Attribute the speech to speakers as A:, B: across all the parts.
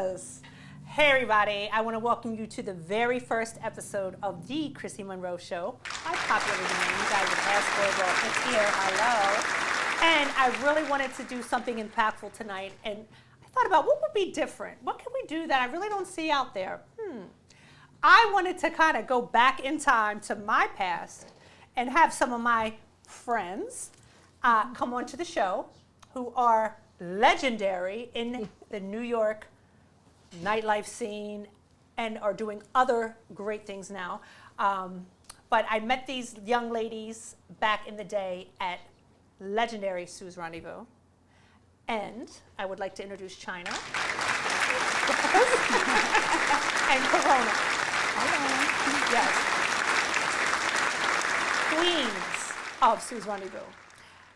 A: Yes. Hey everybody, I want to welcome you to the very first episode of the Chrissy Monroe Show. My popular name, you guys have asked for it, well, it's here, hello. And I really wanted to do something impactful tonight, and I thought about what would be different? What can we do that I really don't see out there? I wanted to kind of go back in time to my past and have some of my friends come onto the show who are legendary in the New York nightlife scene and are doing other great things now. But I met these young ladies back in the day at legendary Sue's Rendezvous. And I would like to introduce China and Corona. Yes. Queens of Sue's Rendezvous.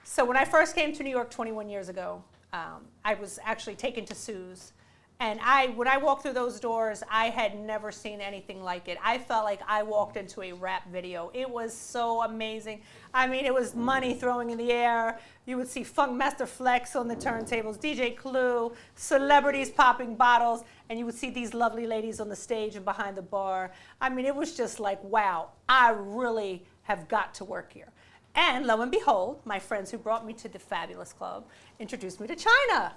A: So when I first came to New York 21 years ago, I was actually taken to Sue's. And when I walked through those doors, I had never seen anything like it. I felt like I walked into a rap video. It was so amazing. I mean, it was money throwing in the air. You would see Funkmaster Flex on the turntables, DJ Clue, celebrities popping bottles, and you would see these lovely ladies on the stage and behind the bar. I mean, it was just like, wow, I really have got to work here. And lo and behold, my friends who brought me to the fabulous club introduced me to China.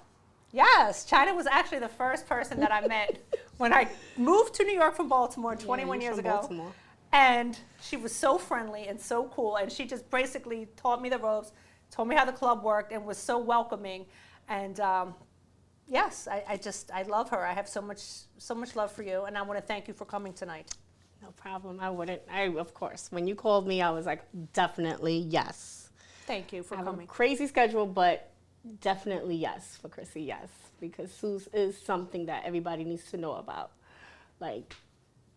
A: Yes, China was actually the first person that I met when I moved to New York from Baltimore 21 years ago. Baltimore. And she was so friendly and so cool, and she just basically taught me the ropes, told me how the club worked, and was so welcoming. And yes, I love her. I have so much love for you, and I want to thank you for coming tonight.
B: No problem. Of course. When you called me, I was like, definitely yes.
A: Thank you for coming.
B: I have a crazy schedule, but definitely yes for Chrissy, yes. Because Sue's is something that everybody needs to know about. Like,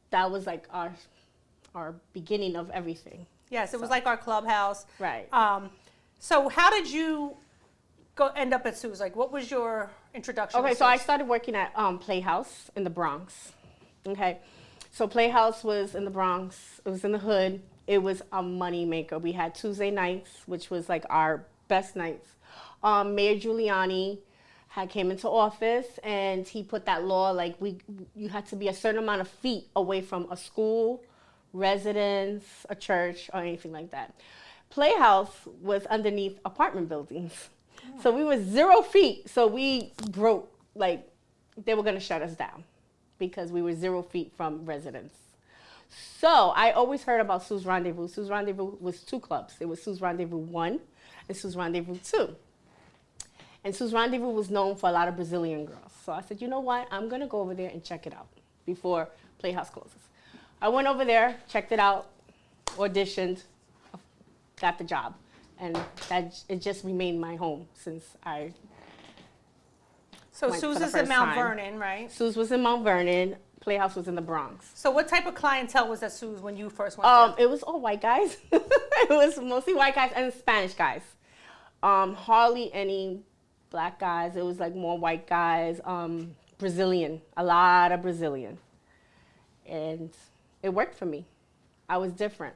B: that was like our beginning of everything.
A: Yes, it was like our clubhouse.
B: Right.
A: So how did you end up at Sue's? Like, what was your introduction?
B: Okay, so I started working at Playhouse in the Bronx. Okay. So Playhouse was in the Bronx. It was in the hood. It was a money maker. We had Tuesday nights, which was like our best nights. Mayor Giuliani came into office, and he put that law like you had to be a certain amount of feet away from a school, residence, a church, or anything like that. Playhouse was underneath apartment buildings, so we were 0 feet. So we broke, like they were gonna shut us down because we were 0 feet from residence. So I always heard about Sue's Rendezvous. Sue's Rendezvous was 2 clubs. It was Sue's Rendezvous 1 and Sue's Rendezvous 2. And Sue's Rendezvous was known for a lot of Brazilian girls. So I said, you know what? I'm going to go over there and check it out before Playhouse closes. I went over there, checked it out, auditioned, got the job. And it just remained my home since I
A: So
B: went
A: Sue's
B: for the
A: is in
B: first
A: Mount
B: time.
A: Vernon, right?
B: Sue's was in Mount Vernon. Playhouse was in the Bronx.
A: So what type of clientele was at Sue's when you first went there?
B: It was all white guys. It was mostly white guys and Spanish guys. Hardly any black guys. It was like more white guys. Brazilian, a lot of Brazilian. And it worked for me. I was different.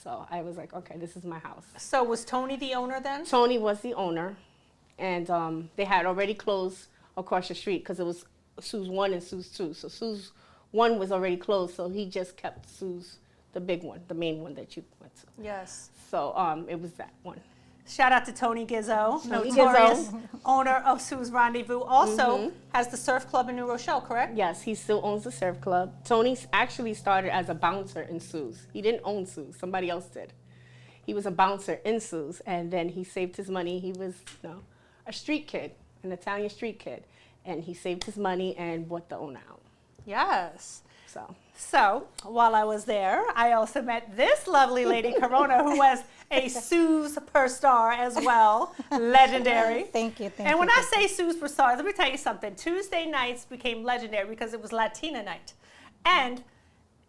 B: So I was like, okay, this is my house.
A: So was Tony the owner then?
B: Tony was the owner. And they had already closed across the street because it was Sue's 1 and Sue's 2. So Sue's 1 was already closed, so he just kept Sue's, the big one, the main one that you went to.
A: Yes.
B: So it was that one.
A: Shout out to Tony Gizzo,
B: Tony
A: notorious
B: Gizzo.
A: owner of Sue's Rendezvous. Also has the surf club in New Rochelle, correct?
B: Yes, he still owns the surf club. Tony actually started as a bouncer in Sue's. He didn't own Sue's, somebody else did. He was a bouncer in Sue's, and then he saved his money. He was, a street kid, an Italian street kid. And he saved his money and bought the owner out.
A: Yes.
B: So
A: while I was there, I also met this lovely lady, Corona, who was a Sue's superstar as well, legendary.
C: Thank you.
A: And when I say Sue's superstar, let me tell you something. Tuesday nights became legendary because it was Latina night. And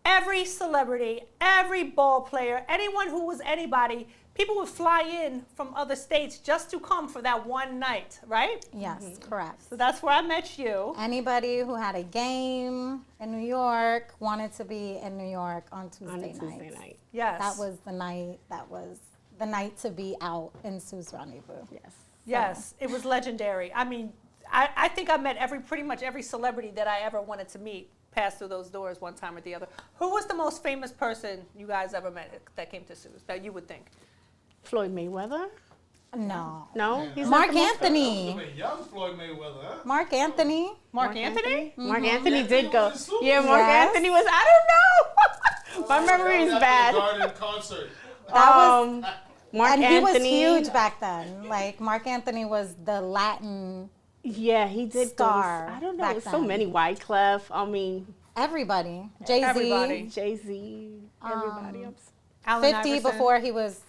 A: every celebrity, every ball player, anyone who was anybody, people would fly in from other states just to come for that one night, right?
C: Yes, correct.
A: So that's where I met you.
C: Anybody who had a game in New York wanted to be in New York on Tuesday night.
A: Yes.
C: That was the night to be out in Sue's Rendezvous.
B: yes.
A: Yes, it was legendary. I mean, I think I met pretty much every celebrity that I ever wanted to meet passed through those doors one time or the other. Who was the most famous person you guys ever met that came to Sue's that you would think?
B: Floyd Mayweather?
C: No.
B: No? He's
C: Mark
B: not the most-
C: Anthony.
D: Young Floyd Mayweather, huh?
C: Mark Anthony.
A: Mark Anthony?
B: Mark Anthony did go.
D: was in Suits.
B: Yeah, Mark
C: Yes.
B: Anthony was, I don't know. My memory is
D: That was
B: bad.
D: at the Garden concert.
C: That was,
B: Mark
C: and he was
B: Anthony.
C: huge back then. Like Mark Anthony was the Latin.
B: Yeah, he did
C: Star
B: those. I don't know.
C: back
B: So
C: then.
B: many. Wyclef. I mean,
C: Everybody. Jay-Z.
A: Everybody.
B: Jay-Z. Everybody else.
A: Allen
C: 50
A: Iverson?
C: before he was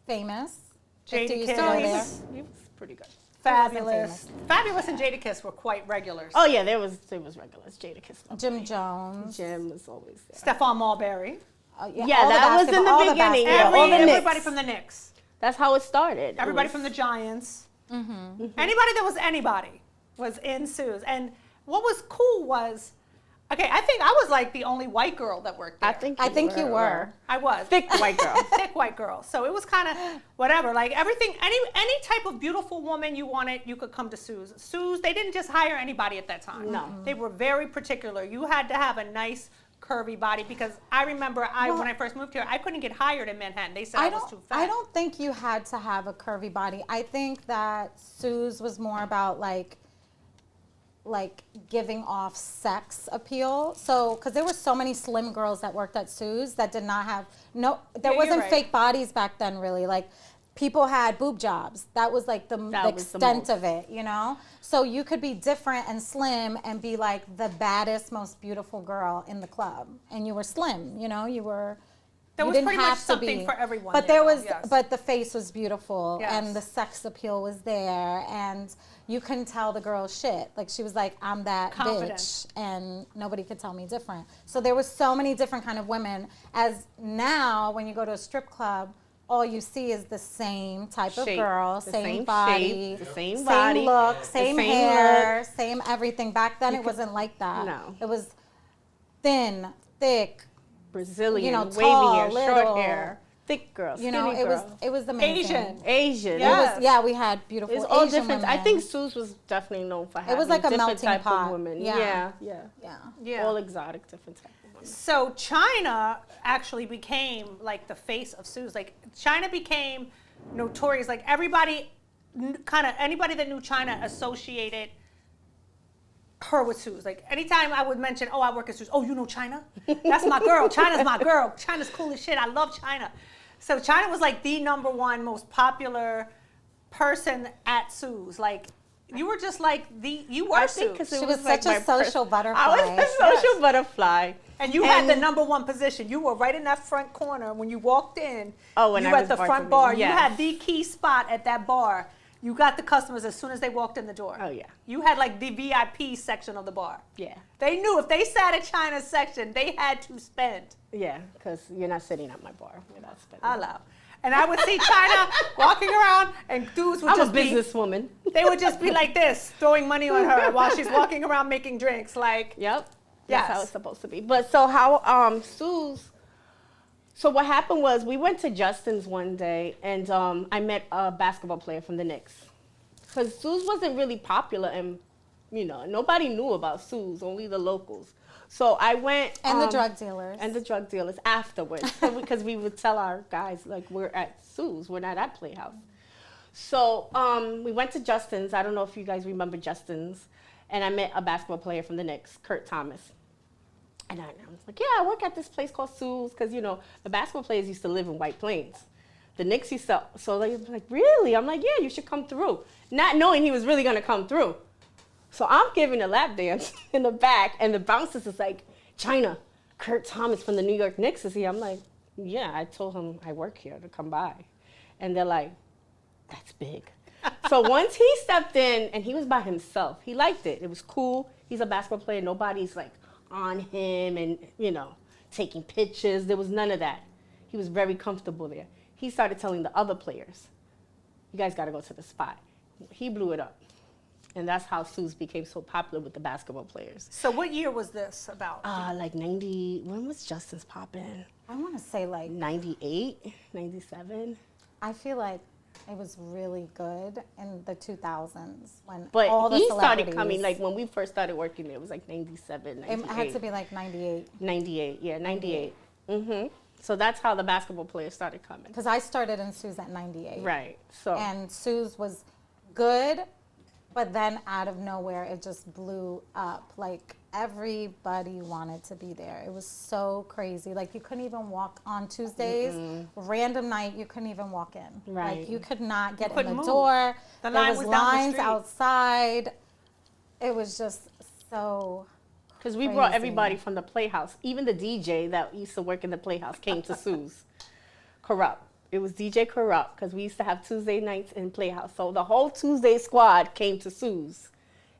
C: famous. 50 used to
A: Jadakiss.
C: go
B: he
C: there.
B: was pretty good.
A: Fabulous. Fabulous and Jadakiss were quite regulars.
B: Oh yeah, there was regulars. Jadakiss.
C: Jim Jones.
B: Jim was always there.
A: Stephon Marbury.
B: Yeah,
C: all the
B: that was in
C: basketball-
B: the
C: all
B: beginning.
C: basketball.
B: all the
A: Everybody
B: Knicks.
A: from the Knicks.
B: That's how it started.
A: Everybody from the Giants. Anybody that was anybody was in Sue's. And what was cool was, okay, I think I was like the only white girl that worked there.
C: I think you were.
A: I was.
B: thick white girl.
A: Thick white girl. So it was kind of whatever. Like everything, any type of beautiful woman you wanted, you could come to Sue's. Sue's, they didn't just hire anybody at that time.
B: No.
A: They were very particular. You had to have a nice curvy body because I remember when I first moved here, I couldn't get hired in Manhattan. They said I was too fat.
C: I don't think you had to have a curvy body. I think that Sue's was more about like giving off sex appeal. So, because there were so many slim girls that worked at Sue's that did not have there
A: you're
C: wasn't
A: right.
C: fake bodies back then. Really, like people had boob jobs. That was like the
B: was the
C: extent
B: most.
C: of it, you know. So you could be different and slim and be like the baddest, most beautiful girl in the club, and you were slim. You know, you were.
A: There
C: you
A: was
C: didn't
A: pretty much
C: have to
A: something
C: be.
A: for everyone.
C: But
A: there
C: there was,
A: yes.
C: but the face was beautiful,
A: Yes.
C: and the sex appeal was there, and you couldn't tell the girl shit. Like she was like, I'm that
A: Confident.
C: bitch, and nobody could tell me different. So there was so many different kind of women. As now, when you go to a strip club, all you see is the same type of
B: Shape.
C: girl,
B: The
C: same
B: same
C: body,
B: shape, the same
C: same
B: body,
C: look,
B: the
C: same
B: same
C: hair, same everything. Back then, it wasn't like that.
B: No.
C: It was thin, thick.
B: Brazilian,
C: You know,
B: wavy
C: tall,
B: hair,
C: little.
B: short hair, thick girl,
C: You
B: skinny
C: know,
B: girl.
C: it was amazing.
A: Asian.
B: Asian.
A: Yeah.
C: Yeah, we had beautiful
B: It's all
C: Asian
B: different. I
C: women.
B: think Sue's was definitely known for having
C: was like a
B: different
C: melting
B: type
C: pot.
B: of women.
C: Yeah.
B: Yeah.
C: Yeah.
B: All exotic, different type of women.
A: So China actually became like the face of Sue's. Like China became notorious. Like everybody, anybody that knew China associated her with Sue's. Like anytime I would mention, oh, I work at Sue's. Oh, you know China? That's my girl. China's my girl. China's cool as shit. I love China. So China was like the #1 most popular person at Sue's. Like you were just like you were
B: I think
A: Sue's.
B: 'cause it
C: She was
B: like
C: such a
B: my
C: social butterfly.
B: I was a social butterfly.
A: And you had the #1 position. You were right in that front corner when you walked in.
B: Oh, when
A: you
B: I
A: were
B: was
A: at the front
B: bartending,
A: bar.
B: yes.
A: You had the key spot at that bar. You got the customers as soon as they walked in the door.
B: Oh, yeah.
A: You had like the VIP section of the bar.
B: Yeah.
A: They knew if they sat at China's section, they had to spend.
B: Yeah, because you're not sitting at my bar. You're not spending.
A: Hello. And I would see China walking around, and dudes would
B: I'm a
A: just be,
B: businesswoman.
A: they would just be like this, throwing money on her while she's walking around making drinks. Like,
B: Yep.
A: Yes.
B: That's how it's supposed to be. But so how Sue's. So what happened was we went to Justin's one day, and I met a basketball player from the Knicks. Because Sue's wasn't really popular, and nobody knew about Sue's, only the locals. So I went
C: And the drug dealers.
B: and the drug dealers afterwards, because we would tell our guys like we're at Sue's, we're not at Playhouse. So we went to Justin's. I don't know if you guys remember Justin's, and I met a basketball player from the Knicks, Kurt Thomas. And I was like, yeah, I work at this place called Sue's, because the basketball players used to live in White Plains. The Knicks used to, so they were like, really? I'm like, yeah, you should come through. Not knowing he was really gonna come through. So I'm giving a lap dance in the back, and the bouncers is like, China, Kurt Thomas from the New York Knicks is here. I'm like, yeah, I told him I work here to come by. And they're like, that's big. So once he stepped in, and he was by himself, he liked it. It was cool. He's a basketball player. Nobody's like on him and, taking pictures. There was none of that. He was very comfortable there. He started telling the other players, you guys got to go to the spot. He blew it up. And that's how Sue's became so popular with the basketball players.
A: so what year was this about?
B: Like 90, when was Justin's poppin'?
C: I want to say like,
B: 98, 97?
C: I feel like It was really good in the 2000s when
B: But
C: all the
B: he
C: celebrities.
B: started coming, like, when we first started working there, it was like 97,
C: It
B: 98.
C: had to be like 98.
B: 98, yeah, 98. So that's how the basketball players started coming.
C: Because I started in Sue's at 98.
B: Right, so.
C: And Sue's was good, but then out of nowhere, it just blew up. Like, everybody wanted to be there. It was so crazy. Like, you couldn't even walk on Tuesdays. Random night, you couldn't even walk in.
B: Right.
C: Like, you could not get in
A: couldn't
C: the
A: move.
C: door.
A: The
C: There
A: line
C: was
A: was down the
C: lines
A: street.
C: outside. It was just so...
B: Because we brought
C: Crazy.
B: everybody from the Playhouse. Even the DJ that used to work in the Playhouse came to Sue's. Corrupt. It was DJ Corrupt because we used to have Tuesday nights in Playhouse. So the whole Tuesday squad came to Sue's.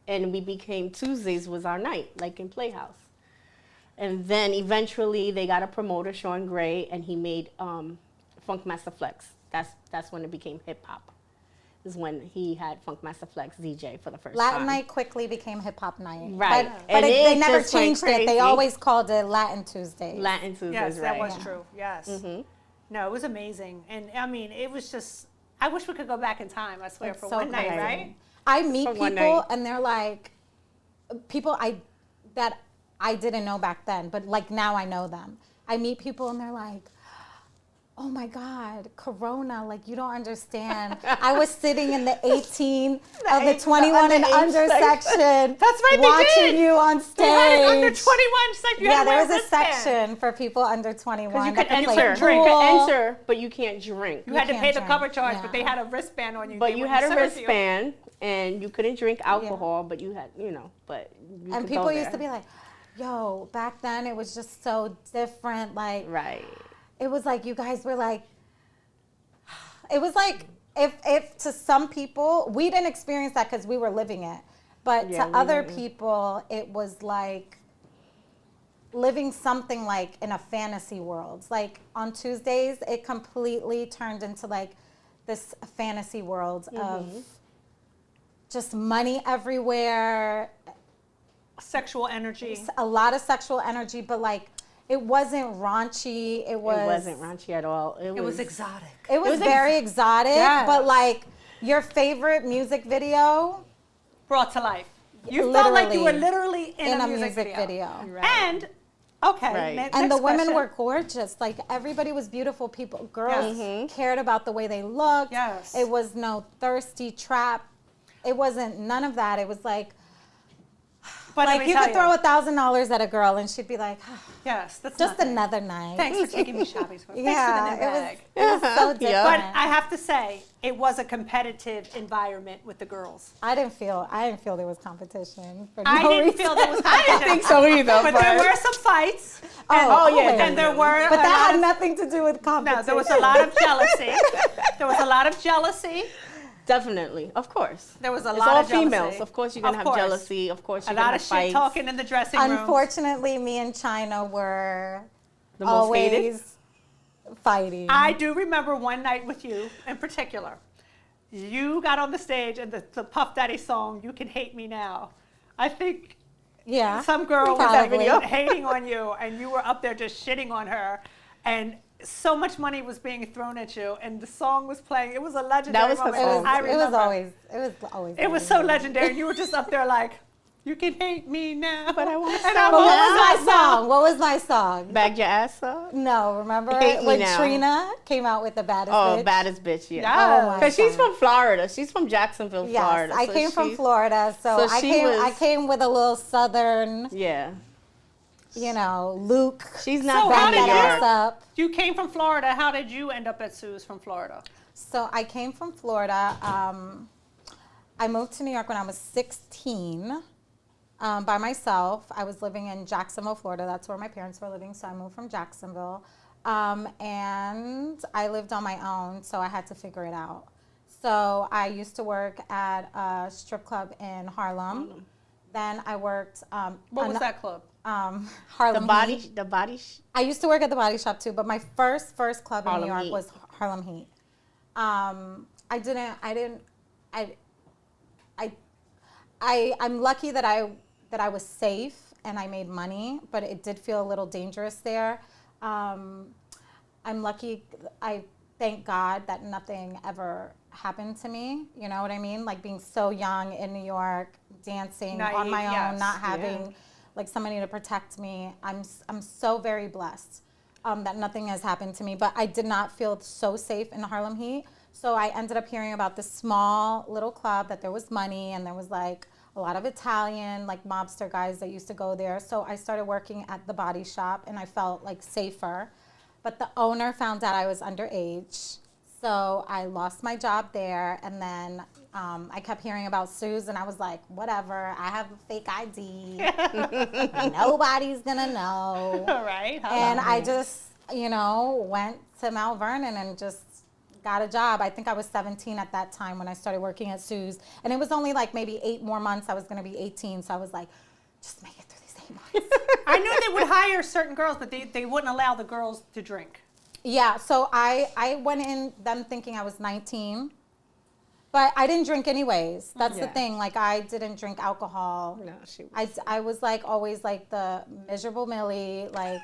B: And we became Tuesdays was our night, like in Playhouse. And then eventually they got a promoter, Sean Gray, and he made Funkmaster Flex. That's when it became hip hop. Is when he had Funkmaster Flex DJ for the first
C: Latin
B: time.
C: night quickly became hip hop night.
B: Right.
C: But
B: And
C: they
B: it
C: never
B: just went
C: changed it. They
B: crazy.
C: always called it Latin Tuesdays.
B: Latin Tuesdays,
A: Yes,
B: right.
A: that was
C: Yeah.
A: true. Yes.
B: Mm-hmm.
A: No, it was amazing. And I mean, it was just, I wish we could go back in time, I swear,
C: It's
A: for
C: so
A: one night,
C: crazy.
A: right?
C: I meet
B: For one
C: people
B: night.
C: and they're like, people that I didn't know back then, but like now I know them. I meet people and they're like, oh my God, Corona, like you don't understand. I was sitting in the 18 of the 21 and
B: underage
C: under section.
A: That's right, they
C: watching
A: did.
C: you on stage.
A: They had an under 21 section. You
C: Yeah,
A: had to
C: there
A: wear
C: was a
A: wristband.
C: section for people under 21
A: you
C: that
A: could
C: could play
A: enter.
B: You
C: pool.
B: can enter, but you can't drink.
A: You had to
C: can't
A: pay the
C: drink,
A: cover charge, but
C: yeah.
A: they had a wristband on you.
B: But
A: They
B: you
A: wouldn't
B: had a
A: serve you.
B: wristband, and you couldn't drink alcohol, but you had, but you
C: And
B: could
C: people
B: go
C: used
B: there.
C: to be like, yo, back then it was just so different. Like,
B: Right.
C: it was like you guys were like, it was like if to some people, we didn't experience that because we were living it. But
B: Yeah,
C: to
B: we
C: other
B: didn't.
C: people, it was like living something like in a fantasy world. Like on Tuesdays, it completely turned into like this fantasy world of just money everywhere,
A: Sexual energy.
C: a lot of sexual energy, but like it wasn't raunchy. It
B: It wasn't raunchy at all.
A: It was exotic.
C: It was
B: was
C: very exotic,
A: Yes.
C: but like your favorite music video
A: Brought to life. You felt like you were
C: Literally
A: literally in a music video.
B: Right.
A: And, okay,
B: Right.
A: next
C: and the women
A: question.
C: were gorgeous. Like everybody was beautiful. People, girls cared about the way they looked.
A: Yes.
C: It was no thirsty trap. It wasn't none of that. It was like
A: But let
C: like
A: me
C: you
A: tell
C: could throw $1,000 at a girl and she'd be like,
A: Yes, that's
C: just
A: nothing.
C: another night.
A: Thanks for taking me shopping. Thanks
C: Yeah,
A: for the new
C: it was,
A: bag.
C: it was so different.
B: Yeah.
A: But I have to say, it was a competitive environment with the girls.
C: I didn't feel there was competition. For
A: I
C: no
A: didn't
C: reason.
A: feel there was competition.
B: think so either.
A: But there were some fights. And,
C: Oh,
B: yeah,
C: always.
A: and there were
C: But
A: a
C: that
A: lot
C: had
A: of,
C: nothing to do with competition.
A: no, there was a lot of jealousy. There was a lot of jealousy.
B: Definitely, of course.
A: There was a
B: It's
A: lot
B: all
A: of jealousy.
B: females. Of course, you're gonna
A: Of
B: have
A: course.
B: jealousy. Of course,
A: A
B: you're
A: lot
B: gonna
A: of
B: have
A: shit
B: fights.
A: talking in the dressing room.
C: Unfortunately, me and China were
B: The most hated.
C: always fighting.
A: I do remember one night with you in particular. You got on the stage and the Puff Daddy song, You Can Hate Me Now. I think
C: yeah.
A: some girl
C: Probably.
A: was hating on you and you were up there just shitting on her. And so much money was being thrown at you and the song was playing. It was a legendary
B: was her
A: moment.
B: song.
A: I
C: It was
A: remember.
C: always.
A: It was so legendary. You were just up there like, you can hate me now.
B: But I won't
A: And
B: stop
A: I
C: But
A: won't
C: what was my
A: stop now.
C: song? What was my song?
B: Bag your ass up.
C: No, remember
B: Hate Me
C: when
B: Now.
C: Trina came out with the baddest
B: Oh,
C: bitch?
B: baddest bitch, yeah.
A: Yeah.
C: Oh my
B: Because she's
C: God.
B: from Florida. She's from Jacksonville,
C: Yes,
B: Florida.
C: I
B: so
C: came from
B: she's-
C: Florida, so
B: so
C: I
B: she
C: came.
B: was-
C: I came with a little southern,
B: Yeah.
C: Luke.
B: She's
A: So
B: not
A: how
B: from
A: did
B: New
C: that
A: you-
C: ass
B: York.
C: up.
A: You came from Florida. How did you end up at Sue's from Florida?
C: So I came from Florida. I moved to New York when I was 16 by myself. I was living in Jacksonville, Florida. That's where my parents were living, so I moved from Jacksonville. And I lived on my own, so I had to figure it out. So I used to work at a strip club in Harlem. Then I worked.
A: What was that club?
C: Harlem. Heat.
B: The body.
C: I used to work at the Body Shop too, but my first club in
B: Harlem
C: New York
B: Heat.
C: was Harlem Heat. I'm lucky that I was safe and I made money, but it did feel a little dangerous there. I'm lucky. thank God that nothing ever happened to me. You know what I mean? Like being so young in New York, dancing on my own,
A: Yes.
C: not having like somebody to protect me. I'm so very blessed that nothing has happened to me. But I did not feel so safe in Harlem Heat. So I ended up hearing about this small little club that there was money and there was like a lot of Italian, like mobster guys that used to go there. So I started working at the body shop and I felt like safer. But the owner found out I was underage. So I lost my job there. And then I kept hearing about Suze and I was like, whatever, I have a fake ID. Nobody's gonna know.
A: All right.
C: And I just, you know, went to Mount Vernon and just got a job. I think I was 17 at that time when I started working at Sue's. And it was only like maybe 8 more months. I was going to be 18. So I was like, just make it through these 8 months.
A: I knew they would hire certain girls, but they wouldn't allow the girls to drink.
C: Yeah. So I went in them thinking I was 19. But I didn't drink anyways. That's the thing. Like, I didn't drink alcohol.
B: No, she was.
C: I was like always like the miserable Millie, like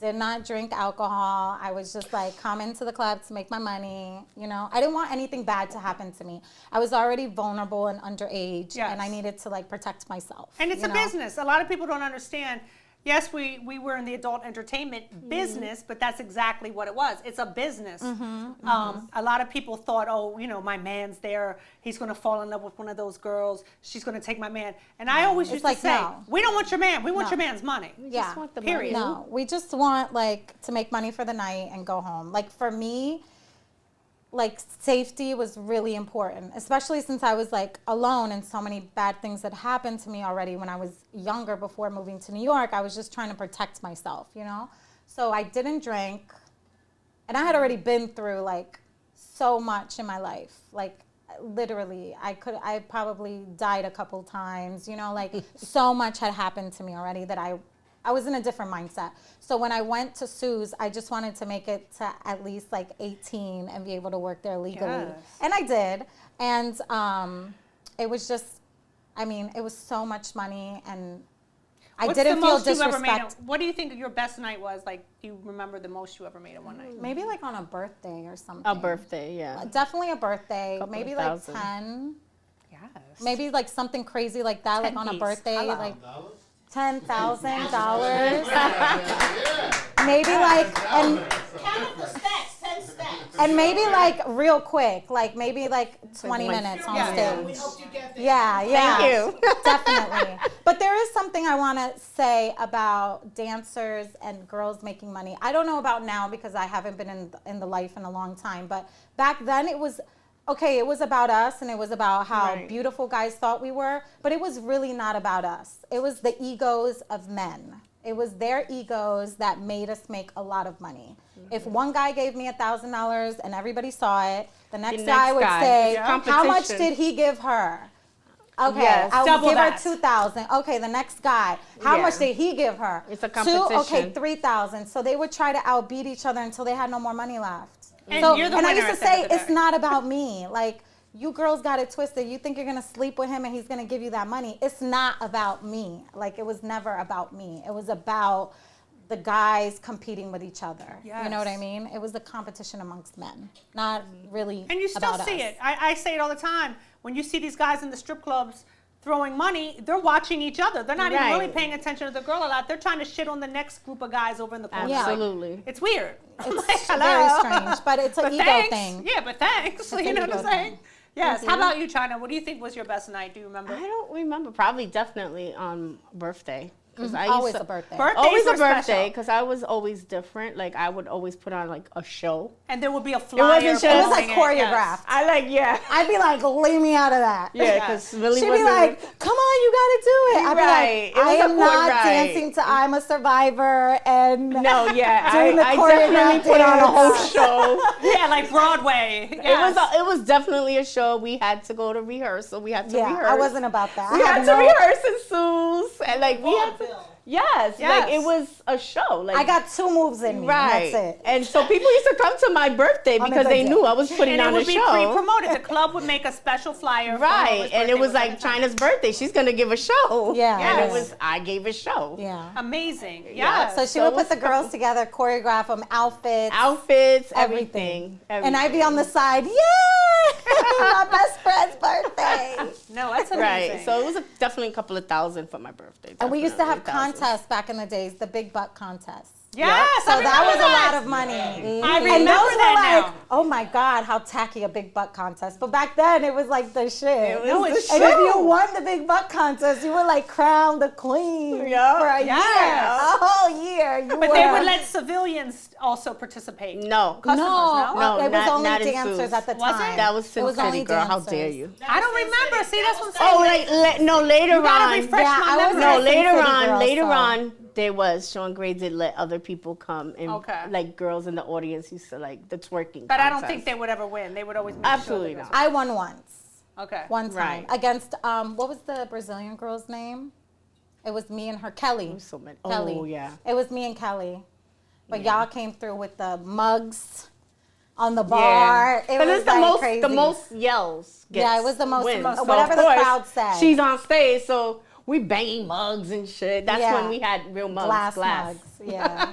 C: did not drink alcohol. I was just like come into the club to make my money. You know, I didn't want anything bad to happen to me. I was already vulnerable and underage, and I needed to like protect myself.
A: And it's a business. A lot of people don't understand. Yes, we were in the adult entertainment business, but that's exactly what it was. It's a business. A lot of people thought, oh, you know, my man's there. He's going to fall in love with one of those girls. She's going to take my man. And I always used to say, we don't want your man. We want your man's money.
C: Yeah.
B: Just want the
A: Period.
B: money.
C: No, we just want like to make money for the night and go home. Like for me, like safety was really important, especially since I was like alone and so many bad things had happened to me already when I was younger before moving to New York. I was just trying to protect myself, you know? So I didn't drink, and I had already been through like so much in my life. Like literally, I probably died a couple times, you know, like so much had happened to me already that I was in a different mindset. So when I went to Sue's, I just wanted to make it to at least like 18 and be able to work there legally.
A: Yes.
C: And I did. And it was just, I mean, it was so much money, and I didn't feel disrespect.
A: What do you think your best night was? Like, do you remember the most you ever made in one night?
C: Maybe like on a birthday or something.
B: A birthday, yeah.
C: Definitely a birthday.
B: Couple
C: Maybe
B: of
C: like
B: thousand.
C: 10.
A: Yes.
C: Maybe like something crazy like that, like on a
A: 10 piece.
C: birthday,
A: Hello.
C: like
D: $10?
C: $10,000. Maybe like, and
E: Count up the stacks, 10 stacks.
C: and maybe like real quick, like maybe like 20 minutes on
E: We
C: stage.
E: hope you get there.
C: Yeah.
B: Thank you.
C: Definitely. But there is something I want to say about dancers and girls making money. I don't know about now because I haven't been in the life in a long time, but back then it was, okay, it was about us and it was about how beautiful guys thought we were, but it was really not about us. It was the egos of men. It was their egos that made us make a lot of money. If one guy gave me $1,000 and everybody saw it, the next guy would say,
B: Yeah.
C: how much
B: Competition.
C: did he give her? Okay,
B: Yes.
C: I'll
A: Double
C: give her
A: that.
C: 2,000. Okay, the next guy, how
B: Yeah.
C: much did he give her?
B: It's a
C: 2,
B: competition.
C: okay, 3,000. So they would try to outbeat each other until they had no more money left.
A: And
C: So,
A: you're the
C: and I
A: winner
C: used to
A: at the end
C: say,
A: of the
C: it's
A: day.
C: not about me. Like, you girls got it twisted. You think you're gonna sleep with him and he's gonna give you that money. It's not about me. Like, it was never about me. It was about the guys competing with each other. You know what I
A: Yes.
C: mean? It was a competition amongst men, not really
A: And you still
C: about
A: see
C: us.
A: it. I say it all the time. When you see these guys in the strip clubs throwing money, they're watching each other. They're not even really
B: Right.
A: paying attention to the girl a lot. They're trying to shit on the next group of guys over in the corner.
C: Yeah.
B: Absolutely.
A: It's weird. I'm like,
C: It's
A: hello.
C: very strange, but it's an
A: But
C: ego
A: thanks.
C: thing.
A: Yeah, but thanks.
C: It's
A: You
C: an
A: know what
C: ego
A: I'm saying?
C: thing.
A: Yes. How about you, China? What do you think was your best night? Do you remember?
B: I don't remember. Probably definitely on birthday. 'Cause I used
C: Always
B: to-
C: a birthday.
A: Birthdays
B: Always
A: were
B: a birthday,
A: special.
B: because I was always different. Like, I would always put on like a show.
A: And there would be a flyer.
B: wasn't just-
C: It was like
A: promoting it, yes.
C: choreographed.
B: I like, yeah.
C: I'd be like, leave me out of that.
B: Yeah, because really
C: She'd be
B: wasn't.
C: like, come on, you gotta do it. I'd be
B: Right. It
C: like, I
B: was a
C: am not
B: choreograph.
C: dancing to I'm a Survivor and
B: no, yeah,
C: doing the
B: I definitely
C: choreographed
B: put on a whole
C: dance.
B: show.
A: Yeah, like Broadway. Yes.
B: It was definitely a show. We had to go to rehearsal. We had to
C: Yeah,
B: rehearse.
C: I wasn't about that.
B: We
C: I
B: had
C: had
B: to
C: no-
B: rehearse in Sue's, and like we had to.
E: Vaudeville.
B: Yes,
A: Yes.
B: like it was a show. Like
C: I got 2 moves in me.
B: right,
C: And that's it.
B: and so people used to come to my birthday
C: On
B: because
C: the
B: they
C: birthday.
B: knew I was putting
A: And it
B: on a
A: would be
B: show.
A: pre-promoted. The club would make a special flyer. for
B: Right,
A: whoever's
B: and it
A: birthday
B: was like
A: at the time.
B: China's birthday. She's gonna give a show.
C: Yeah.
B: and
A: Yes.
B: it was I gave a show.
C: Yeah.
A: Amazing.
B: Yeah.
A: Yeah.
C: So she
B: So
C: would
B: it
C: put the
B: was
C: girls together, choreograph them, outfits,
B: Outfits,
C: everything.
B: everything.
C: And I'd be on the side, yay! My best friend's birthday.
A: No, that's amazing.
B: Right, so it was definitely a couple of thousand for my birthday.
C: And we used to have
B: definitely thousands.
C: contests back in the days, the big butt contests.
A: Yes.
C: So
A: I
C: that was a
A: remember
C: lot of money.
A: I
C: And
A: remember
C: those were
A: that
C: like,
A: now.
C: oh my God, how tacky a big butt contest. But back then it was like the shit.
B: No, it's
C: and if
B: true.
C: you won the big butt contest, you were like crowned the queen
B: Yeah.
C: for a
A: Yes.
C: year. A whole year. You
A: But
C: were,
A: they would let civilians also participate.
B: No,
A: Customers,
C: no,
A: no?
B: No,
C: it was
B: not-
C: only
B: not in
C: dancers
B: suits.
C: at the
A: Was it?
C: time.
B: that was
C: It
B: Sin
C: was
B: City,
C: only
B: girl. How
C: dancers.
B: dare you?
A: I don't remember. See, that's what I'm saying.
B: Oh, like no, later
A: You gotta
B: on.
A: refresh
C: Yeah,
A: my
C: I was
A: memory.
B: No,
C: Sin
B: later
C: City
B: on,
C: girl,
B: later
C: so-
B: on, there was Sean Gray did let other people come and
A: Okay.
B: like girls in the audience used to like the twerking.
A: But I don't
B: contest.
A: think they would ever win. They would always make
B: Absolutely
A: sure that
B: not.
C: I won once.
A: Okay.
C: One time.
B: Right.
C: Against, what was the Brazilian girl's name? It was me and her, Kelly.
B: So many.
C: Kelly.
B: Oh yeah.
C: It was me and Kelly. But y'all came through with the mugs on the bar. It
B: Because
C: was
B: it's the
C: like
B: most
C: crazy.
B: the most yells.
C: Yeah,
B: Gets
C: it was the most-
B: wins. So,
C: whatever
B: of
C: the
B: course,
C: crowd said.
B: She's on stage, so we banging mugs and shit. That's
C: Yeah.
B: when we had real mugs,
C: glass mugs. Yeah.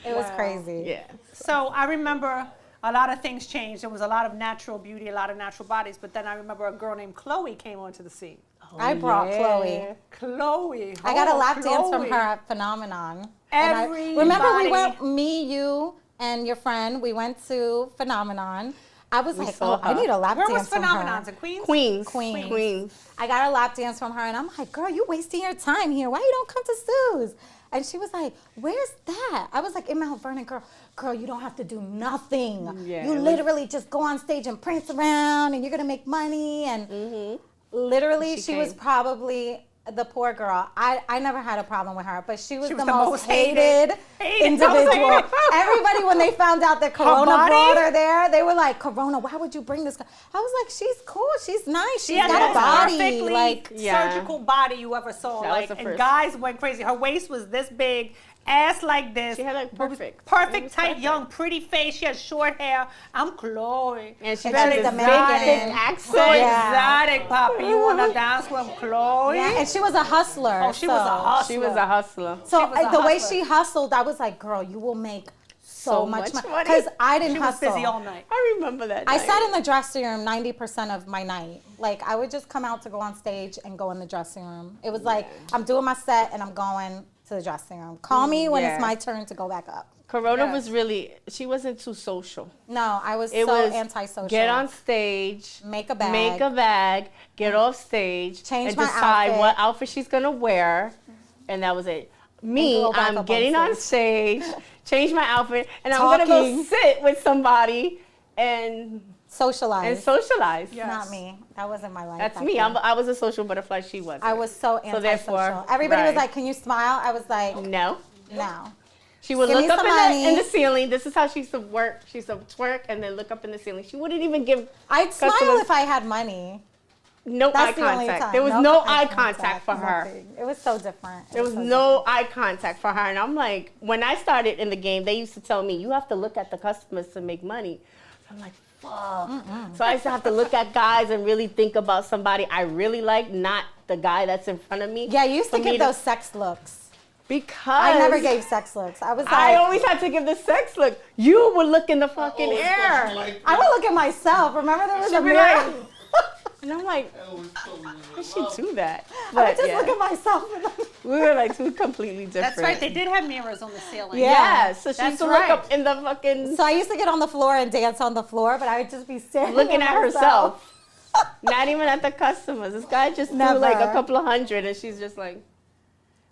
C: It was
A: Wow.
C: crazy.
B: Yeah.
A: So I remember a lot of things changed. There was a lot of natural beauty, a lot of natural bodies. But then I remember a girl named Chloe came onto the scene.
C: I brought Chloe.
A: Chloe.
C: I got a
A: oh,
C: lap dance from
A: Chloe.
C: her at Phenomenon. And
A: Everybody.
C: remember we went, me, you, and your friend, we went to Phenomenon. I was like,
B: saw
C: oh, I
B: her.
C: need a lap
A: Where
C: dance
A: was
C: from her.
A: Phenomenons in Queens?
B: Queens.
C: Queens.
B: Queens.
C: I got a lap dance from her, and I'm like, girl, you wasting your time here. Why you don't come to Sue's? And she was like, where's that? I was like, in Mount Vernon, girl, you don't have to do nothing.
B: Yeah,
C: you
B: it was-
C: literally just go on stage and prance around, and you're gonna make money. And literally,
B: She
C: she was
B: came.
C: probably the poor girl. I never had a problem with her, but she was, the, most
A: hated. Hated.
C: individual. Everybody, when they found out that Corona
A: body?
C: brought her there, they were like, Corona, why would you bring this girl? I was like, she's cool, she's nice,
A: She
C: she's
A: had
C: got a
A: the
C: body.
A: perfectly
C: Like,
B: Yeah.
A: surgical body you ever saw.
B: That was
A: Like,
B: the
A: and
B: first.
A: guys went crazy. Her waist was this big, ass like this.
B: She had like
A: boobs-
B: perfect. It
A: perfect,
B: was
A: tight,
B: perfect.
A: young, pretty face. She had short hair. I'm Chloe.
B: And she
C: And
B: had
C: she's
B: this
C: Dominican.
B: big, thick accent.
A: So
C: Yeah.
A: exotic, Poppy. You want to dance with Chloe?
C: yeah, and she was a hustler.
A: Oh, she was a
C: so-
A: hustler.
B: She was a hustler.
C: So
A: She was a
C: the way
A: hustler.
C: she hustled, I was like, girl, you will make so
B: So
C: much
B: much
C: money.
B: money.
C: Because I didn't
A: She was
C: hustle.
A: busy all night.
B: I remember that.
C: I
B: night.
C: sat in the dressing room 90% of my night. Like, I would just come out to go on stage and go in the dressing room. It was like, I'm doing my set and I'm going to the dressing room. Call me when
B: Yeah.
C: it's my turn to go back up.
B: Corona
A: Yes.
B: was really, she wasn't too social.
C: No, I was
B: It
C: so
B: was
C: antisocial.
B: get on stage,
C: Make a bag.
B: make a bag, get off stage,
C: Change
B: and
C: my
B: decide
C: outfit.
B: what outfit she's gonna wear, and that was it. Me,
C: go back
B: I'm
C: up on
B: getting on stage, change my outfit, and I'm gonna
C: Talking.
B: go sit with somebody and
C: Socialize.
B: socialize.
A: Yeah.
C: Not me. That wasn't my life.
B: That's
C: back
B: me.
C: then.
B: I was a social butterfly. She wasn't.
C: I was so
B: So
C: antisocial.
B: therefore,
C: Everybody was
B: right.
C: like, can you smile? I was like,
B: No.
C: no.
B: She would
C: Give me
B: look up
C: some
B: in
C: money.
B: the ceiling. This is how she used to work. She used to twerk and then look up in the ceiling. She wouldn't even give
C: I'd smile
B: Customers-
C: if I had money.
B: no
C: That's
B: eye
C: the only
B: contact.
C: time.
B: There was no eye contact for her.
C: nothing. It was so different.
B: There was no eye contact for her. And I'm like, when I started in the game, they used to tell me, you have to look at the customers to make money. So I'm like, fuck. So I used to have to look at guys and really think about somebody I really like, not the guy that's in front of me.
C: Yeah, you used to
B: For me
C: give those sex looks.
B: Because
C: I never gave sex looks. I was like,
B: I always had to give the sex look. You would look in the fucking
D: Always
B: air.
D: felt like
C: I would look at myself. Remember there was a
B: She'd be
C: mirror?
B: like, and I'm like,
D: always told me,
B: how she do that?
C: I would
B: But
C: just
B: yeah,
C: look at myself. And
B: we were like two completely different.
A: That's right. They did have mirrors on the ceiling.
C: Yeah.
B: Yeah, so she
A: That's
B: used to
A: right.
B: look up in the fucking,
C: so I used to get on the floor and dance on the floor, but I would just be staring
B: looking at
C: myself.
B: herself. Not even at the customers. This guy just threw like a
C: Never.
B: couple of hundred and she's just like,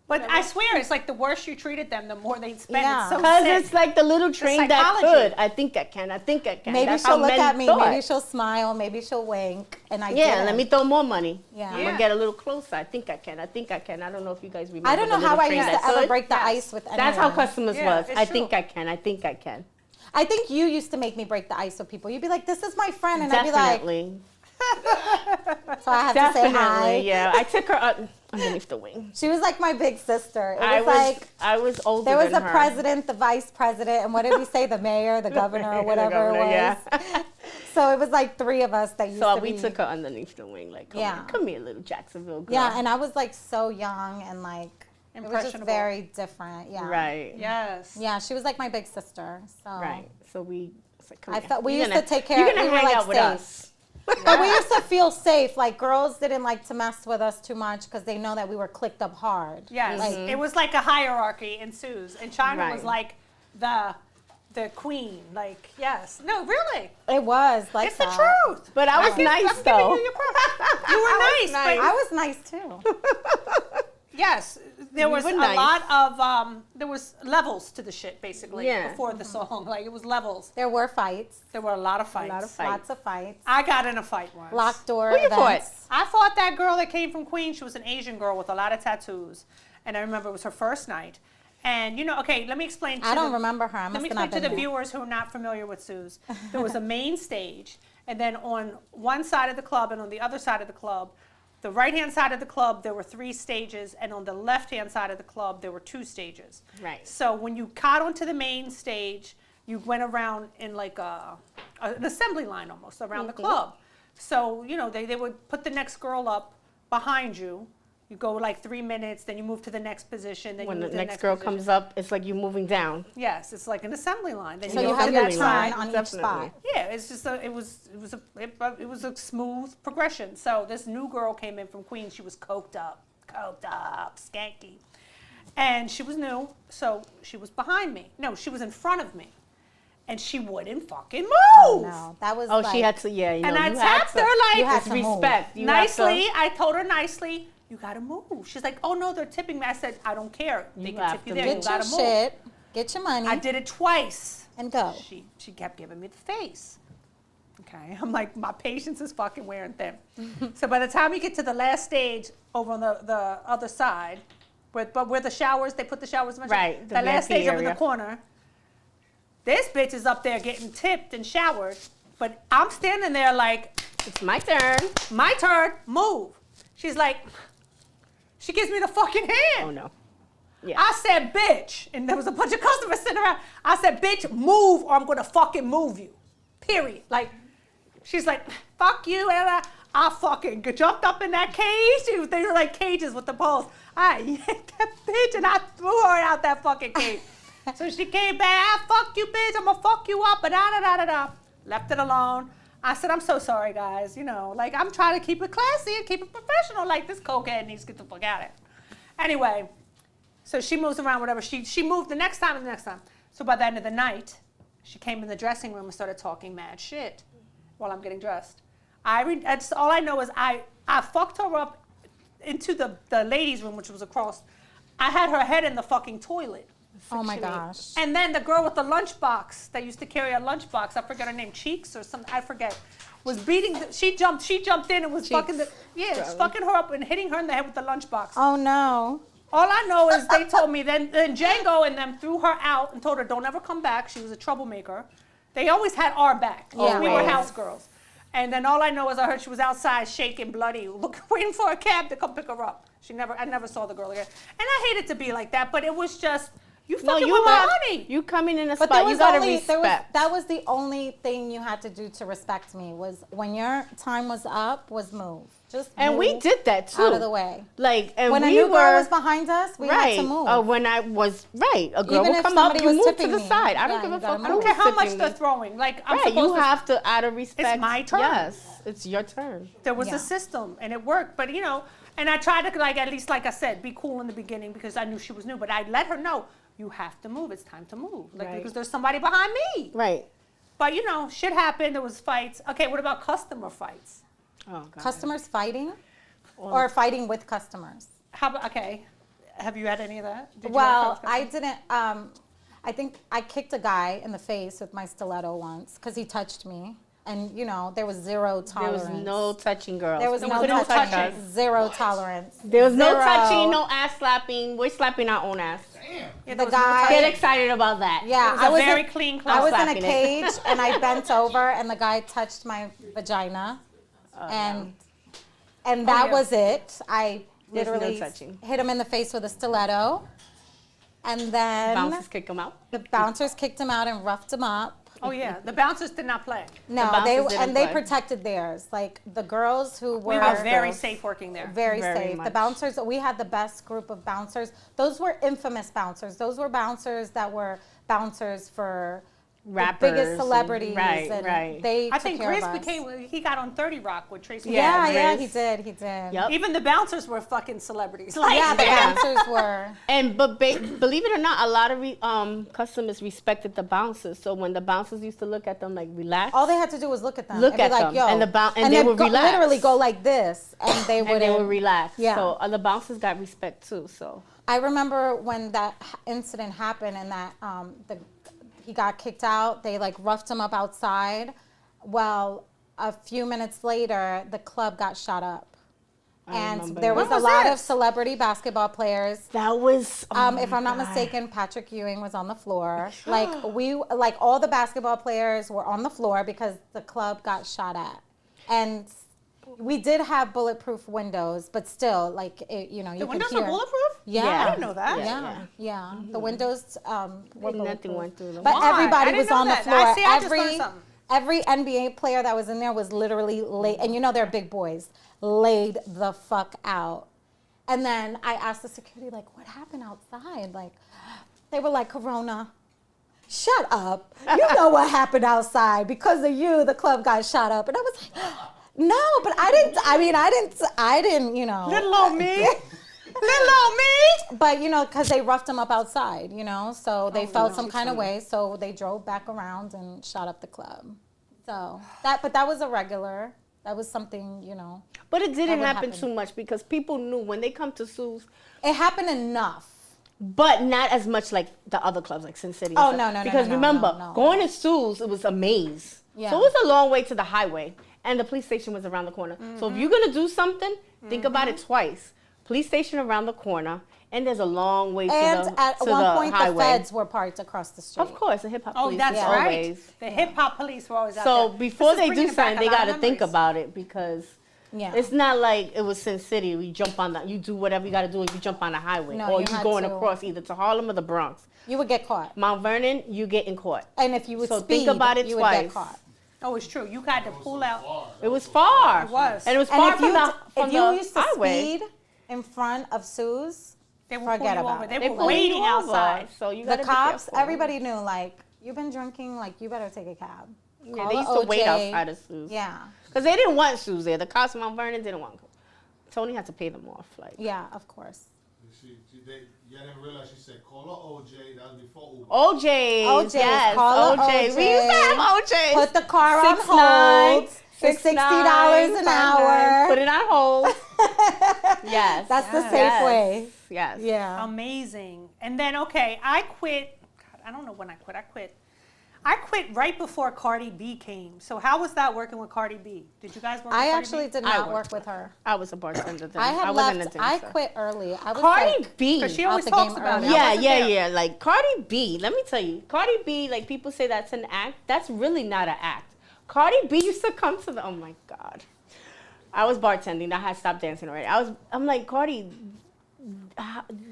A: But I swear, it's like the worse you treated them, the more they'd spend.
C: Yeah.
A: It's so
B: because
A: sick.
B: it's like the little train that
A: psychology.
B: could. I think I can. I think I can.
C: Maybe
B: That's
C: she'll
B: how
C: look
B: men
C: at me.
B: thought.
C: Maybe she'll smile. Maybe she'll wink. And I
B: Yeah,
C: didn't.
B: let me throw more money.
C: Yeah.
B: I'm
A: Yeah.
B: gonna get a little closer. I think I can. I think I can. I don't know if you guys remember.
C: I don't know
B: the
C: how
B: little
C: I
B: train
C: used
B: that
C: to ever
B: could.
C: break the
A: Yes.
C: ice with anyone.
B: That's how customers
A: Yeah,
B: was.
A: it's
B: I think
A: true.
B: I can. I think I can.
C: I think you used to make me break the ice with people. You'd be like, this is my friend. And I'd be like,
B: Definitely.
C: so I have to say hi.
B: Definitely. Yeah. I took her. Underneath the wing.
C: She was like my big sister. It was
B: I was older
C: there was
B: than
C: the
B: her.
C: president, the vice president, and what did we say? The mayor, the governor, or whatever
B: governor,
C: it was. So it was like 3 of us that used
B: So
C: to
B: we
C: be.
B: took her underneath the wing, like, come here, little Jacksonville girl.
C: Yeah, and I was like so young and like it was just
A: Impressionable.
C: very different. Yeah.
B: Right.
A: Yes.
C: Yeah, she was like my big sister. So
B: Right. So we. It's like, come
C: I
B: here.
C: felt we
B: You're
C: used
B: gonna-
C: to take care.
B: You're
C: of
B: gonna
C: we were
B: hang
C: like
B: out with
C: safe.
B: us.
C: But we used to feel safe. Like girls didn't like to mess with us too much because they know that we were clicked up hard.
A: Yes.
C: Like,
A: It was like a hierarchy in Sue's. And China was
B: Right.
A: like the queen. Like, yes. No, really.
C: it was like
A: It's the
C: that.
A: truth.
B: But I was
A: I'm
B: nice
A: giving
B: though.
A: you your props. You were nice,
B: nice.
A: but
C: I was nice too.
A: yes, there
B: You
A: was
B: were
A: a
B: nice.
A: lot of there was levels to the shit basically
B: Yeah.
A: before the song. Like it was levels.
C: There were fights,
A: There were a lot of fights.
B: lot of fights.
C: lots of fights,
A: I got in a fight once.
C: locked door
B: Who you fought?
C: events.
A: I fought that girl that came from Queens. She was an Asian girl with a lot of tattoos, and I remember it was her first night. And you know, okay, let me explain.
C: I don't remember her. I
A: Let
C: must
A: me
C: have not
A: explain
C: been
A: to the
C: there.
A: viewers who are not familiar with Sue's. There was a main stage, and then on one side of the club and on the other side of the club, the right-hand side of the club, there were 3 stages, and on the left-hand side of the club, there were 2 stages.
B: Right.
A: So when you got onto the main stage, you went around in like an assembly line almost around the club. So, you know, they would put the next girl up behind you. You go like 3 minutes, then you move to the next position. Then
B: When
A: you
B: the
A: move to
B: next girl
A: position.
B: comes up, it's like you moving down.
A: Yes, it's like an assembly line. Then
C: So
A: go
C: you
A: to
C: had
A: the
C: your
A: next
C: turn
A: line.
C: on each
B: Definitely.
C: spot.
A: Yeah, it's just it was a smooth progression. So this new girl came in from Queens. She was coked up, skanky, and she was new. So she was behind me. No, she was in front of me, and she wouldn't fucking move.
C: Oh no, that was.
B: Oh,
C: like,
B: she had to, yeah. You know,
A: And I
B: you had
A: tapped
B: to-
A: her like
C: you had
B: It's
C: to move.
B: respect. You have to-
A: nicely. I told her nicely, you gotta move. She's like, oh no, they're tipping me. I said, I don't care. They
B: You
A: can
B: have
A: tip you
B: to
A: there.
B: move.
A: You
C: Get your
A: gotta move.
C: shit, get your money,
A: I did it twice.
C: and go.
A: She kept giving me the face. Okay, I'm like, my patience is fucking wearing thin. So by the time you get to the last stage over on the other side, but where the showers, they put the showers,
B: Right, the
A: the last
B: VIP
A: stage over in the
B: area.
A: corner, this bitch is up there getting tipped and showered, but I'm standing there like,
B: It's my turn.
A: my turn, move. She's like, she gives me the fucking hand.
B: Oh no. Yeah.
A: I said, bitch, and there was a bunch of customers sitting around. I said, bitch, move or I'm gonna fucking move you. Period. Like, she's like, fuck you, and I fucking jumped up in that cage. They were like cages with the poles. I yanked that bitch and I threw her out that fucking cage. So she came back, fuck you, bitch, I'm gonna fuck you up, but da-da-da-da-da. Left it alone. I said, I'm so sorry, guys. You know, like, I'm trying to keep it classy and keep it professional. Like, this cokehead needs to get the fuck out of it. Anyway, so she moves around, whatever. She moved the next time and the next time. So by the end of the night, she came in the dressing room and started talking mad shit while I'm getting dressed. That's all I know is I fucked her up into the ladies' room, which was across. I had her head in the fucking toilet.
C: Oh my
B: Section eight.
C: gosh.
A: And then the girl with the lunchbox that used to carry a lunchbox, I forget her name, Cheeks or something, I forget, was beating. She jumped in and was fucking fucking her up and hitting her in the head with the lunchbox.
C: Oh no.
A: All I know is they told me then Django and them threw her out and told her don't ever come back. She was a troublemaker. They always had our back.
C: Yeah.
A: We were
C: Always.
A: house girls. And then all I know is I heard she was outside shaking, bloody, waiting for a cab to come pick her up. I never saw the girl again. And I hated to be like that, but it was just, you fucking with my money.
B: You coming in a
C: But there
B: spot, you
C: was
B: gotta
C: only
B: respect.
C: that was the only thing you had to do to respect me was when your time was up was move. Just
B: And we
C: move
B: did that too.
C: out of the way.
B: Like, and
C: When a
B: we
C: new
B: were
C: girl was behind us, we
B: right.
C: had to move.
B: When I was right, a girl
C: Even
B: would
C: if
B: come up,
C: somebody
B: you
C: was
B: move to
C: tipping
B: the
C: me.
B: side. I
C: Yeah,
B: don't give
C: you
B: a
C: gotta
B: fuck.
C: move.
A: I don't care how much
B: tipping
A: they're
B: me.
A: throwing. Like, I'm
B: Right,
A: supposed
B: you
A: to.
B: have to, out of respect.
A: my turn.
B: Yes, it's your turn.
A: There was
C: Yeah.
A: a system and it worked, but you know, and I tried to at least like I said, be cool in the beginning because I knew she was new, but I let her know you have to move. It's time to move, like
B: Right.
A: because there's somebody behind me.
B: Right.
A: But you know, shit happened. There was fights. Okay, what about customer fights?
B: Oh God.
C: Customers fighting or fighting with customers.
A: How about okay? Have you had any of that? Did you have
C: Well,
A: fights with
C: I didn't. I think I kicked a guy in the face with my stiletto once because he touched me, and you know there was zero
B: There
C: tolerance.
B: was no touching, girls.
C: There was
B: Please
C: no
B: don't touch
C: touching.
B: us.
C: Zero tolerance.
B: There was no
C: Zero.
B: touching, no ass slapping. We're slapping our own ass.
D: Damn.
A: Yeah,
C: The
A: there was no
C: guy-
B: Get
A: touching.
B: excited about that.
C: Yeah,
A: It was a very clean club.
C: I was in a
B: slapping it.
C: cage and I bent over and the guy touched my vagina, and that
A: yeah.
C: was it.
B: There's no
C: literally
B: touching.
C: hit him in the face with a stiletto. And then
B: Bouncers kick him out.
C: the bouncers kicked him out and roughed him up.
A: Oh yeah, the bouncers did not play.
C: No,
B: bouncers didn't
C: they
B: play.
C: protected theirs. Like the girls who were
A: We were very
B: girls.
A: safe working there.
C: very
B: Very
C: safe. The
B: much.
C: bouncers, we had the best group of bouncers. Those were infamous bouncers. Those were bouncers that were bouncers for
B: Rappers.
C: the biggest celebrities.
B: Right,
C: and
B: right.
C: They
A: I
C: took
A: think
C: care
A: Chris
C: of us.
A: he got on 30 Rock with Tracy.
B: Yeah,
C: Yeah,
B: Riz.
C: he did.
B: Yep.
A: Even the bouncers were fucking celebrities. Like,
C: Yeah, the
B: Yeah.
C: bouncers were.
B: And believe it or not, a lot of customers respected the bouncers. So when the bouncers used to look at them like relax,
C: All they had to do was look at them.
B: Look
C: and be
B: at
C: like,
B: them,
C: Yo.
B: and they
C: they'd
B: would relax.
C: literally go like this, and they
B: and
C: would.
B: they would relax.
C: Yeah.
B: So the bouncers got respect too. So
C: I remember when that incident happened and that he got kicked out. They like roughed him up outside. Well, a few minutes later, the club got shot up, and
B: remember
C: there
B: that.
C: was
A: When
C: a
A: was
C: lot of
A: this?
C: celebrity basketball players.
B: that was.
C: If I'm not mistaken, Patrick Ewing was on the floor. Like all the basketball players were on the floor because the club got shot at, and we did have bulletproof windows, but still, like you
A: the
C: could
A: windows
C: hear.
A: were bulletproof?
C: Yeah.
A: I didn't know that.
C: Yeah. The windows were
B: Nothing
C: bulletproof.
B: went through them.
C: But
A: Why? I
C: everybody
A: didn't
C: was
A: know
C: on the
A: that.
C: floor.
A: I see, I just learned something.
C: Every NBA player that was in there was literally laid, and they're big boys, laid the fuck out. And then I asked the security, like, what happened outside? Like, they were like, Corona. Shut up. You know what happened outside. Because of you, the club got shot up. And I was like, no, but I didn't,
A: Little old me. Little old me.
C: But, because they roughed him up outside, so they felt some kind of way. So they drove back around and shot up the club. So but that was a regular. That was something,
B: But it didn't
C: would
B: happen
C: happen.
B: too much because people knew when they come to Sue's,
C: it happened enough.
B: but not as much like the other clubs like Sin City. and
C: Oh,
B: stuff.
C: no.
B: Because
C: No,
B: remember,
C: no.
B: going to Sue's, it was a maze.
C: Yeah.
B: So it was a long way to the highway, and the police station was around the corner. So if you're gonna do something, think about it twice. Police station around the corner, and there's a long way
C: And
B: to the
C: at
B: to
C: one
B: the
C: point,
B: highway.
C: the feds were parked across the street.
B: Of course, the hip hop
A: Oh,
B: police
A: that's
B: is
A: right.
B: always.
A: The hip hop police were always out
B: So
A: there.
B: before
A: This is
B: they do
A: bringing back
B: something,
A: a
B: they
A: lot of
B: got to think
A: memories.
B: about it because
C: Yeah.
B: it's not like it was Sin City. You jump on you do whatever you got to do if you jump on the highway,
C: No,
B: or
C: you
B: you
C: had
B: going
C: to.
B: across either to Harlem or the Bronx.
C: You would get caught.
B: Mount Vernon, you getting caught.
C: And if you would
B: So
C: speed,
B: think about it
C: you would get
B: twice.
C: caught.
A: Oh, it's true. You had to pull out.
B: It was far.
A: It was.
B: and it was
C: And
B: far
C: if
B: from
C: you,
B: the from
C: if you
B: the
C: used to
B: highway.
C: speed in front of Sue's,
A: They will pull
C: forget
A: you
C: about
A: over.
C: it.
A: They
B: They
A: were
B: pull
A: waiting
B: you over,
A: outside.
B: So you
C: the
B: gotta be
C: cops,
B: careful.
C: everybody knew, like, you've been drinking, like, you better take a cab.
B: Yeah,
C: Call
B: they
C: a
B: used to wait
C: OJ.
B: outside of Sue's.
C: Yeah,
B: Because they didn't want shoes there. The cops in Mount Vernon didn't want them. Tony had to pay them off. Like,
C: yeah, of course.
D: Yeah, I didn't realize she said call her OJ. That was before Uber.
B: OJ's.
C: OJ's,
B: Yes,
C: call her
B: OJ. We used to have OJ's.
C: Put the car on
B: 6'9",
C: hold. It's $60 an hour.
B: Put it on hold. Yes.
C: That's the safe
B: Yes.
C: way.
B: Yes.
C: Yeah.
A: Amazing. And then, okay, I quit. God, I don't know when I quit. I quit right before Cardi B came. So how was that working with Cardi B? Did you guys work with
C: I
A: Cardi
C: actually
A: B?
C: did
B: I
C: not
B: worked
C: work with her.
B: I was a bartender then.
C: I had
B: wasn't
C: left.
B: a
C: I
B: dancer.
C: quit early. I was
B: Cardi
C: like,
B: B.
A: Because she
C: Out
A: always
C: the
A: talks
C: game
A: about
C: early.
A: it. I
B: Yeah,
A: wasn't
B: yeah,
A: there.
B: yeah. Like Cardi B, let me tell you, Cardi B, like people say that's an act. That's really not an act. Cardi B used to come to the, oh my God. I was bartending. I had stopped dancing already. I'm like, Cardi,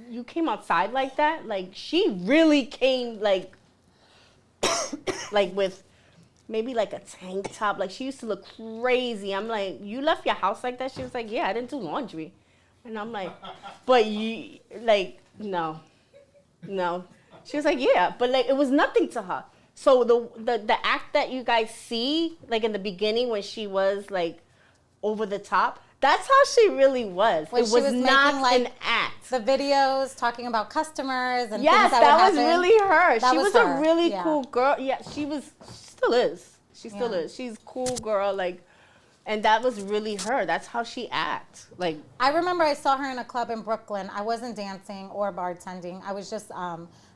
B: you came outside like that? Like she really came like with maybe like a tank top. Like she used to look crazy. I'm like, you left your house like that? She was like, yeah, I didn't do laundry. And I'm like, but you, like, no. She was like, yeah, but like it was nothing to her. So the act that you guys see, like in the beginning when she was like over the top, that's how she really was.
C: When
B: it
C: she
B: was
C: was
B: not
C: making, like,
B: an act.
C: the videos talking about customers and
B: Yes,
C: things that
B: that
C: would
B: was
C: happen.
B: really her.
C: That
B: She
C: was
B: was
C: her,
B: a really
C: yeah.
B: cool girl. Yeah, she still is. She still
C: Yeah.
B: is. She's a cool girl, like, and that was really her. That's how she acts. Like,
C: I remember I saw her in a club in Brooklyn. I wasn't dancing or bartending. I was just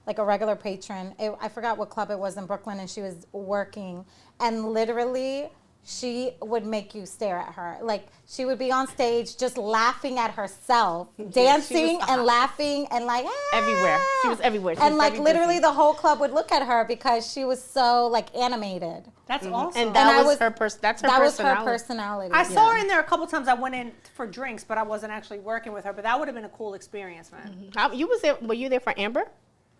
C: like a regular patron. I forgot what club it was in Brooklyn, and she was working. And literally, she would make you stare at her. Like, she would be on stage just laughing at herself, dancing and laughing and like,
B: Everywhere. She was everywhere. She
C: and
B: was
C: like
B: very
C: literally
B: busy.
C: the whole club would look at her because she was so like animated.
A: That's awesome.
B: And that
C: I
B: was her that's her
C: That was
B: personality.
C: her personality.
A: I saw her in there a couple times. I went in for drinks, but I wasn't actually working with her. But that would have been a cool experience, man.
B: You was there? Were you there for Amber?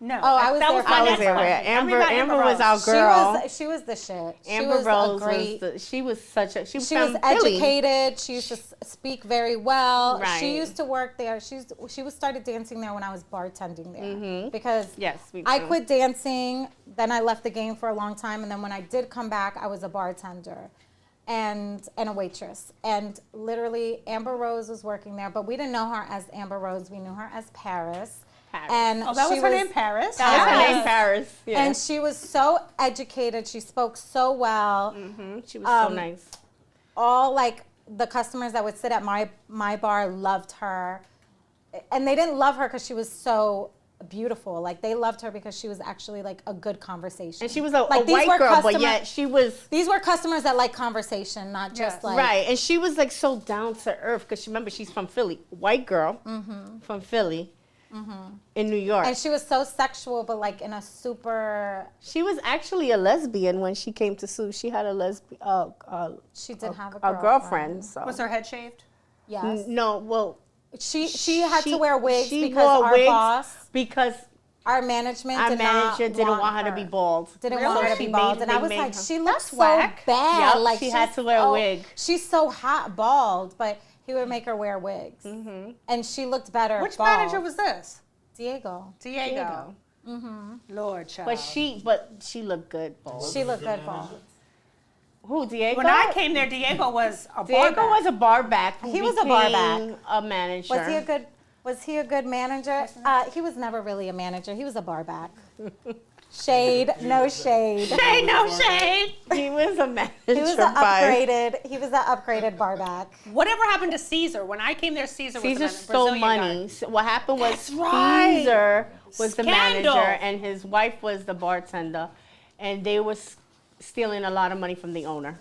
A: No.
C: Oh, I was
A: that
C: there
A: was
C: for
A: my
B: I was
A: next
B: there.
A: question. Tell me
B: Amber.
A: about
B: Amber was
A: Rose.
B: our girl.
C: She was the shit.
B: Amber
C: was
B: Rose
C: a great.
B: she was such a. She was
C: She was
B: from Philly.
C: educated. She used to speak very well.
B: Right.
C: She used to work there. She was started dancing there when I was bartending there because
B: Yes, me
C: I
B: too.
C: quit dancing. Then I left the game for a long time, and then when I did come back, I was a bartender and a waitress. And literally, Amber Rose was working there, but we didn't know her as Amber Rose. We knew her as Paris.
B: Paris.
C: And
A: Oh, that
C: she
A: was her name, Paris.
B: That was her
C: Yes.
B: name, Paris. Yeah.
C: And she was so educated. She spoke so well.
B: She was so nice.
C: All like the customers that would sit at my bar loved her, and they didn't love her because she was so beautiful. Like, they loved her because she was actually like a good conversation.
B: And she was a
C: Like, these
B: white
C: were
B: girl, but
C: customer-
B: yet she was
C: These were customers that like conversation, not just
A: Yes.
C: like
B: right. And she was like so down to earth because remember she's from Philly, white girl from Philly in New York.
C: And she was so sexual, but like in a super.
B: She was actually a lesbian when she came to Sue. She had a lesbian,
C: She did have
B: a girlfriend. So
A: Was her head shaved?
C: Yes.
B: no, well,
C: She had to wear wigs
B: she
C: because
B: wore
C: our
B: wigs
C: boss,
B: because
C: our management,
B: our
C: did
B: manager
C: not
B: didn't want her to be bald.
C: Didn't want her to
B: She
C: be
B: made-
C: bald, and
B: they
C: I was
B: made
C: like,
B: her-
C: she looks so
A: whack.
C: bad.
B: Yep,
C: Like
B: she had
C: she's-
B: to wear a wig.
C: She's so hot bald, but he would make her wear wigs, and she looked better.
A: Which
C: bald.
A: manager was this?
C: Diego?
A: Diego. Lord, child.
B: But she looked good bald.
C: She looked good bald.
B: Who, Diego?
A: When I came there, Diego was a
B: Diego
A: barback.
B: was a bar back. Who
C: He was a bar back.
B: became a manager.
C: Was he a good manager? He was never really a manager. He was a bar back. Shade, no shade.
A: Shade, no shade.
B: He was a manager.
C: He was an upgraded. He was an upgraded bar back.
A: Whatever happened to Caesar? When I came there, Caesar was
B: Caesar
A: the
B: stole
A: Brazilian
B: money.
A: guy.
B: So what happened was
A: That's right.
B: Caesar was the
A: Scandal.
B: manager and his wife was the bartender, and they were stealing a lot of money from the owner.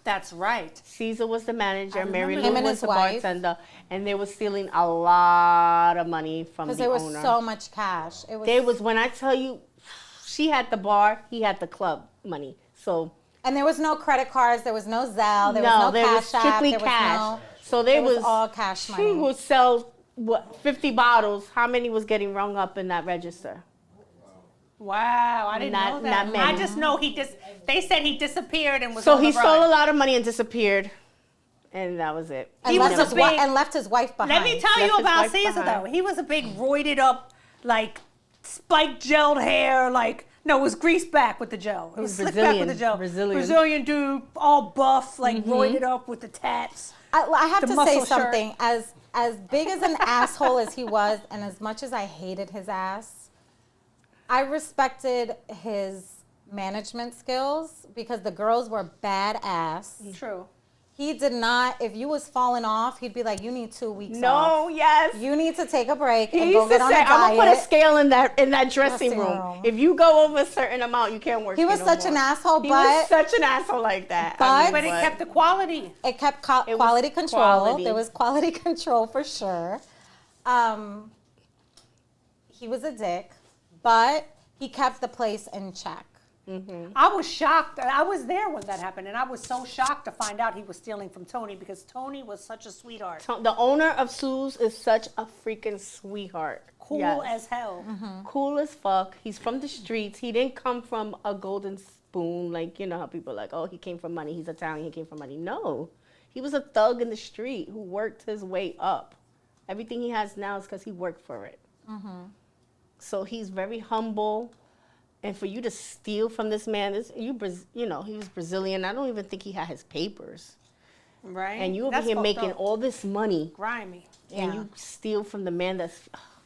A: That's right.
B: Caesar was the manager, Mary
A: remember
B: Lou
C: Him and
B: was
C: his
B: the
C: wife.
B: bartender, and they were stealing a lot of money from the
C: Because there was
B: owner.
C: so much cash. It was.
B: They was when I tell you, she had the bar, he had the club money. So
C: And there was no credit cards. There was no Zelle. There
B: no,
C: was no
B: there was
C: Cash App.
B: strictly
C: There was
B: cash.
C: no.
B: So they
C: It was all cash
B: She
C: money.
B: would sell 50 bottles. How many was getting rung up in that register?
A: Wow, I didn't
B: Not-
A: know that.
B: not many.
A: I just know they said he disappeared and was
B: So
A: on
B: he
A: the
B: stole
A: run.
B: a lot of money and disappeared, and that was it.
C: And
A: He
C: left,
A: was a
C: his wi-
A: big-
C: and left his wife behind.
A: Let me tell you
B: Left his
A: about
B: wife
A: Caesar
B: behind.
A: though. He was a big roided up, like spiked gelled hair, like no, it was greased back with the gel. It was slicked back with the gel.
B: Brazilian.
A: dude, all buff, like roided up with the tats.
C: I have
A: The
C: to say
A: muscle shirt.
C: something. As big as an asshole as he was, and as much as I hated his ass, I respected his management skills because the girls were badass.
A: True.
C: He did not. If you was falling off, he'd be like, "You need 2 weeks off.
B: No, yes.
C: You need to take a break
B: He
C: and go
B: used to
C: get on
B: say,
C: a
B: "I'm gonna put a
C: diet."
B: scale in that dressing
C: Dressing
B: room.
C: room.
B: If you go over a certain amount, you can't work."
C: He was
B: here no
C: such an
B: more."
C: asshole,
B: He was
C: but
B: such an asshole like that.
C: But-
A: But it kept the quality.
C: it kept
B: It was
C: quality control.
B: quality.
C: There was quality control for sure. He was a dick, but he kept the place in check.
A: I was shocked. I was there when that happened, and I was so shocked to find out he was stealing from Tony because Tony was such a sweetheart.
B: The owner of Sue's is such a freaking sweetheart.
A: Cool
B: Yes.
A: as hell.
B: Cool as fuck. He's from the streets. He didn't come from a golden spoon. Like, you know how people are like, oh, he came from money. He's Italian. He came from money. No. He was a thug in the street who worked his way up. Everything he has now is because he worked for it. So he's very humble. And for you to steal from this man, he was Brazilian. I don't even think he had his papers.
A: Right?
B: And you over
A: That's
B: here
A: fucked
B: making
A: up.
B: all this money.
A: Grimy.
B: And
C: Yeah.
B: you steal from the man it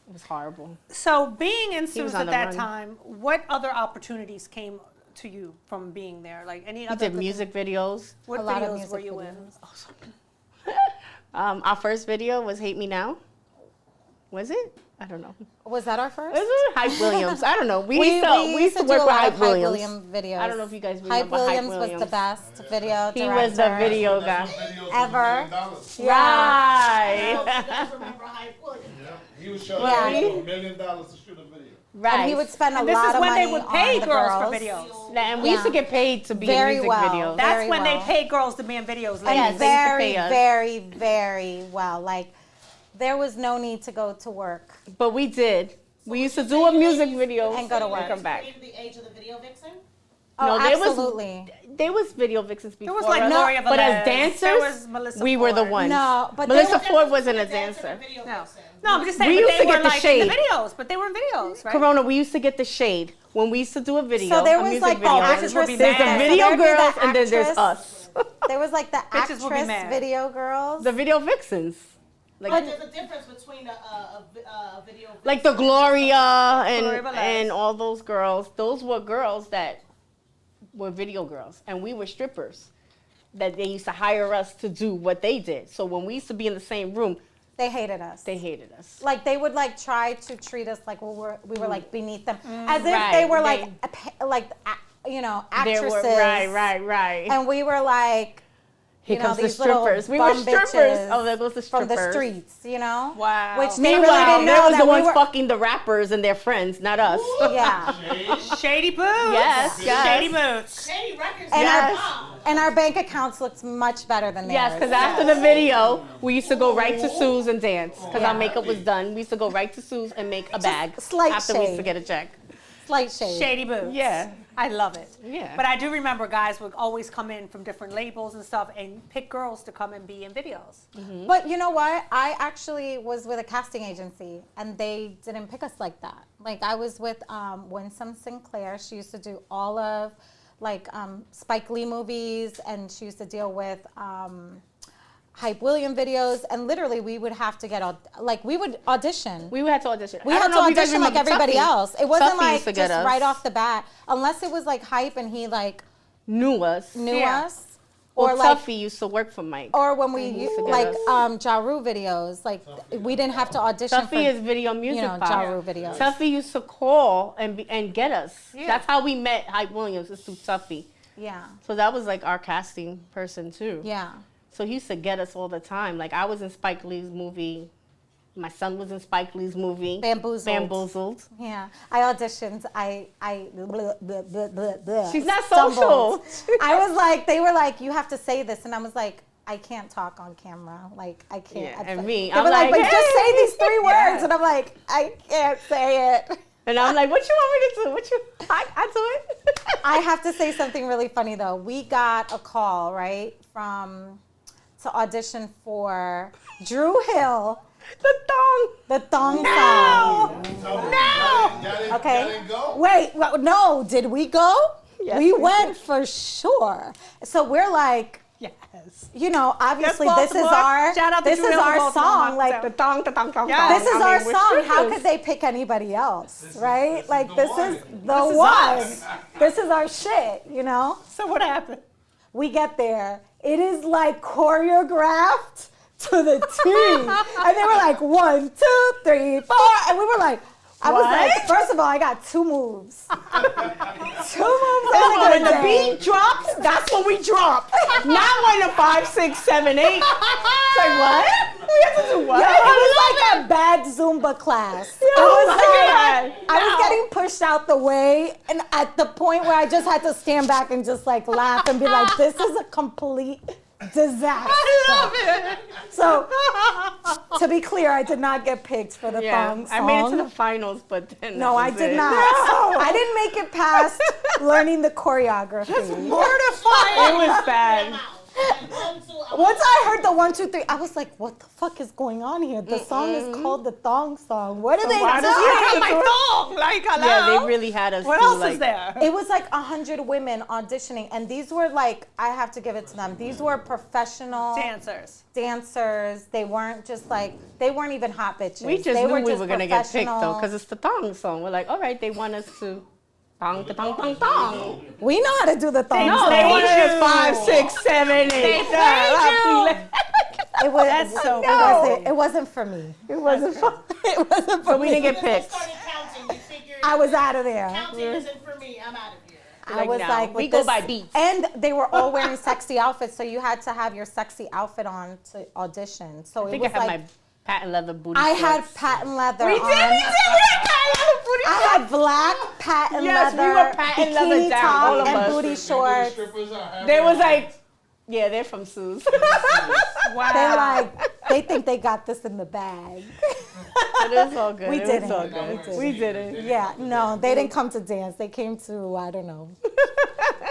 B: was horrible.
A: So being in
B: was
A: Sue's
B: on
A: at
B: the
A: that
B: run.
A: time, what other opportunities came to you from being there? Like any
B: He
A: other
B: did
A: good-
B: music videos.
A: What
C: A lot of
A: videos
C: music
A: were you in?
C: videos.
B: Our first video was Hate Me Now. Was it? I don't know.
C: Was that our first?
B: This is Hype Williams. I don't know. We used to
C: do
B: work
C: a
B: with
C: lot
B: Hype
C: of
B: Williams.
C: videos.
B: I don't know if you guys remember
C: Hype Williams was the best video
B: He
C: director
B: was the video guy.
C: ever.
D: $1 million.
C: Yeah.
E: I
B: Right.
E: hope you guys remember Hype Williams.
D: Yeah. He was charging
C: Yeah.
D: $1 million to shoot a video.
B: Right.
C: And he would spend a
A: And this
C: lot
A: is
C: of
A: when
C: money
A: they would pay
C: on the
A: girls for
C: girls.
A: videos.
B: And we used to
C: Yeah.
B: get paid to be
C: Very
B: in music
C: well.
B: videos.
A: That's
C: Very
A: when
C: well.
A: they paid girls to be in videos.
C: And
B: Yes,
A: Ladies.
B: they used to
C: very,
B: pay us.
C: very, very well. Like, there was no need to go to work.
B: But we did. We used to do a music video
C: And go to work.
B: and come back.
E: Created the age of the video vixen.
C: Oh,
B: No, there was-
C: absolutely.
B: There was video vixens before.
A: There was like
B: us,
A: Gloria
B: but as
A: Velez.
B: dancers,
A: There was Melissa
B: we were the
A: Ford.
B: ones.
C: No, but
B: Melissa
C: they
B: Ford wasn't a
E: Dancer
B: dancer.
E: and video
A: No.
E: vixen.
A: No, I'm just saying.
B: We
A: but
B: used
A: they
B: to
A: were
B: get the
A: like in the
B: shade.
A: videos, but they were in videos, right?
B: Corona, we used to get the shade when we used to do a video.
C: So there
B: a
C: was
B: music
C: like
B: video.
C: the
A: actress would
C: actress.
A: be
B: There's the
A: mad.
B: video
C: there'd be the
B: girls, and then there's
C: actress-
B: us.
C: There was like the
A: Bitches will be
C: actress
A: mad.
C: video girls.
B: The video vixens.
E: But
B: Like,
E: there's a difference between a video vixen.
B: like the Gloria
A: Gloria Velez.
B: and all those girls. Those were girls that were video girls, and we were strippers. That they used to hire us to do what they did. So when we used to be in the same room,
C: They hated us.
B: they hated us.
C: Like they would like try to treat us like we were like beneath them, as if
B: Right,
C: they were
B: they-
C: you know,
B: They
C: actresses.
B: were right.
C: And we were like,
B: Here
C: you know,
B: comes the
C: these little
B: strippers. We were
C: bum
B: strippers.
C: bitches
B: Oh, there goes the
C: from
B: strippers.
C: the streets, you know.
A: Wow.
C: Which they
B: Meanwhile,
C: really didn't
B: there
C: know
B: was
C: that
B: the
C: we
B: ones
C: were.
B: fucking the rappers and their friends, not us.
C: Yeah.
A: Shady Boots.
B: Yes, yes.
A: Shady Boots.
E: Shady Records.
C: And
B: Yes.
C: and our bank accounts looked much better than theirs.
B: Yes, because after the video, we used to go right to Sue's and dance. Because
C: Yeah.
B: our makeup was done. We used to go right to Sue's and make a bag
C: slight
B: after we used to
C: shade.
B: get a check.
C: Slight shade.
A: Shady Boots.
B: Yeah.
A: I love it.
B: Yeah.
A: But I do remember guys would always come in from different labels and stuff and pick girls to come and be in videos.
C: But you know what? I actually was with a casting agency, and they didn't pick us like that. Like I was with Winsome Sinclair. She used to do all of like Spike Lee movies, and she used to deal with Hype William videos. And literally, we would have to get we would audition.
B: We had to audition.
C: We
B: I
C: had
B: don't
C: to
B: know if you guys
C: audition like
B: remember
C: everybody
B: Tuffy.
C: else. It wasn't
B: Tuffy
C: like
B: used to get
C: just
B: us.
C: right off the bat, unless it was like Hype and he like
B: Knew us.
C: knew
A: Yeah.
C: us,
B: Or
C: or like.
B: Tuffy used to work for Mike.
C: Or when we
B: used to get
C: like
B: us.
C: Ja Rule videos, like we didn't have to audition
B: Tuffy
C: for
B: is video music
C: Ja
B: pop.
C: Rule videos.
B: Tuffy used to call and get us.
A: Yeah.
B: That's how we met Hype Williams, is through Tuffy.
C: Yeah,
B: So that was like our casting person too.
C: yeah.
B: So he used to get us all the time. Like I was in Spike Lee's movie. My son was in Spike Lee's movie.
C: Bamboozled.
B: Bamboozled.
C: Yeah, I auditioned. I
B: She's not
C: stumbled.
B: social.
C: I was like, they were like, you have to say this, and I was like, I can't talk on camera. Like I can't.
B: Yeah,
C: I'd
B: and
C: say-
B: me,
C: They
B: I'm
C: were like,
B: like,
C: but just say
B: "Hey."
C: these three words,
B: Yeah.
C: and I'm like, I can't say it.
B: And I'm like, what you want me to do? I do it.
C: I have to say something really funny though. We got a call to audition for Drew Hill,
B: The thong.
C: the thong song.
D: No!
C: Okay.
D: Y'all didn't go?
C: Wait, no, did we go?
B: Yes,
C: we
B: we
C: went for sure. So we're like,
A: Yes.
C: you know, obviously
A: Yes,
C: this is
A: Baltimore.
C: our
A: Shout out to
C: this
A: Drew
C: is
A: Hill,
C: our
A: Baltimore.
C: song. Like
B: The thong, the thong, thong,
A: Yeah.
B: thong.
C: this is
B: I mean,
C: our
B: we're
C: song. How
B: strippers.
C: could they pick anybody else, right?
D: this
C: Like
D: is
C: this
D: the
C: is
D: one.
C: the
A: This is
C: one.
A: us.
C: This is our shit, you know?
A: So what happened?
C: We get there. It is like choreographed to the T. And they were like 1, 2, 3, 4. And we were like, I was like,
B: What?
C: first of all, I got 2 moves. 2 moves.
B: Oh, when the beat drops, that's when we drop. Not when the 5, 6, 7, 8. It's like what? We have to do what?
C: Yo, it was like a bad Zumba class. It
B: Oh
C: was
B: my
C: like,
B: God.
C: I was
B: No.
C: getting pushed out the way, and at the point where I just had to stand back and just like laugh and be like, this is a complete disaster.
A: I love it.
C: So, to be clear, I did not get picked for the thong song.
B: I made it to the finals, but then
C: No,
B: that
C: I
B: was
C: did
B: it.
C: not. I didn't make it past learning the choreography.
A: Mortifying.
B: It was bad.
C: Once I heard the 1, 2, 3, I was like, "What the fuck is going on here?" The song is called the thong song. What are they
B: why does
C: doing?
B: he
A: Oh my dog. Like, hello.
B: Yeah, they really had us.
A: What
B: do,
A: else
B: like,
A: is there?
C: It was like 100 women auditioning, and these were like, I have to give it to them. These were professional
A: Dancers.
C: dancers. They weren't just like, they weren't even hot bitches.
B: We just
C: they
B: knew
C: were
B: we were gonna get picked though,
C: professional.
B: because it's the thong song. We're like, all right, they want us to thong, the thong, thong, thong.
C: We know how to do the thong
A: They
B: No,
C: song.
B: they
A: played
B: wanted us
A: you.
B: 5, 6, 7, 8.
A: They played you.
C: It was.
A: That's so
C: It wasn't for me.
B: It wasn't fun.
C: It wasn't for
B: But we
C: me.
B: didn't get
E: As soon as
B: picked.
E: they started counting, you figured
C: I was out of there.
E: counting isn't for me. I'm out of here.
C: I was
B: no,
C: like,
B: we
C: with
B: go
C: this-
B: by beats.
C: And they were all wearing sexy outfits, so you had to have your sexy outfit on to audition. So
B: I
C: it
B: think I
C: was
B: had
C: like
B: my patent leather booty
C: I
B: shorts.
C: had patent leather
B: We
C: on.
B: did. We had patent leather booty
C: I
B: shorts.
C: had black patent
B: Yes, we
C: leather,
B: were patent leather
C: bikini
B: down,
C: top,
B: all of
C: and
B: us.
C: booty
D: Maybe the
C: shorts.
D: strippers are having
B: They was
D: a-
B: like, yeah, they're from Sue's.
A: Wow.
C: They think they got this in the bag.
B: But it was all good.
C: We
B: It
C: didn't.
B: was all
C: We
B: good.
C: didn't.
B: We didn't.
C: Yeah, no, they didn't come to dance. They came to, I don't know,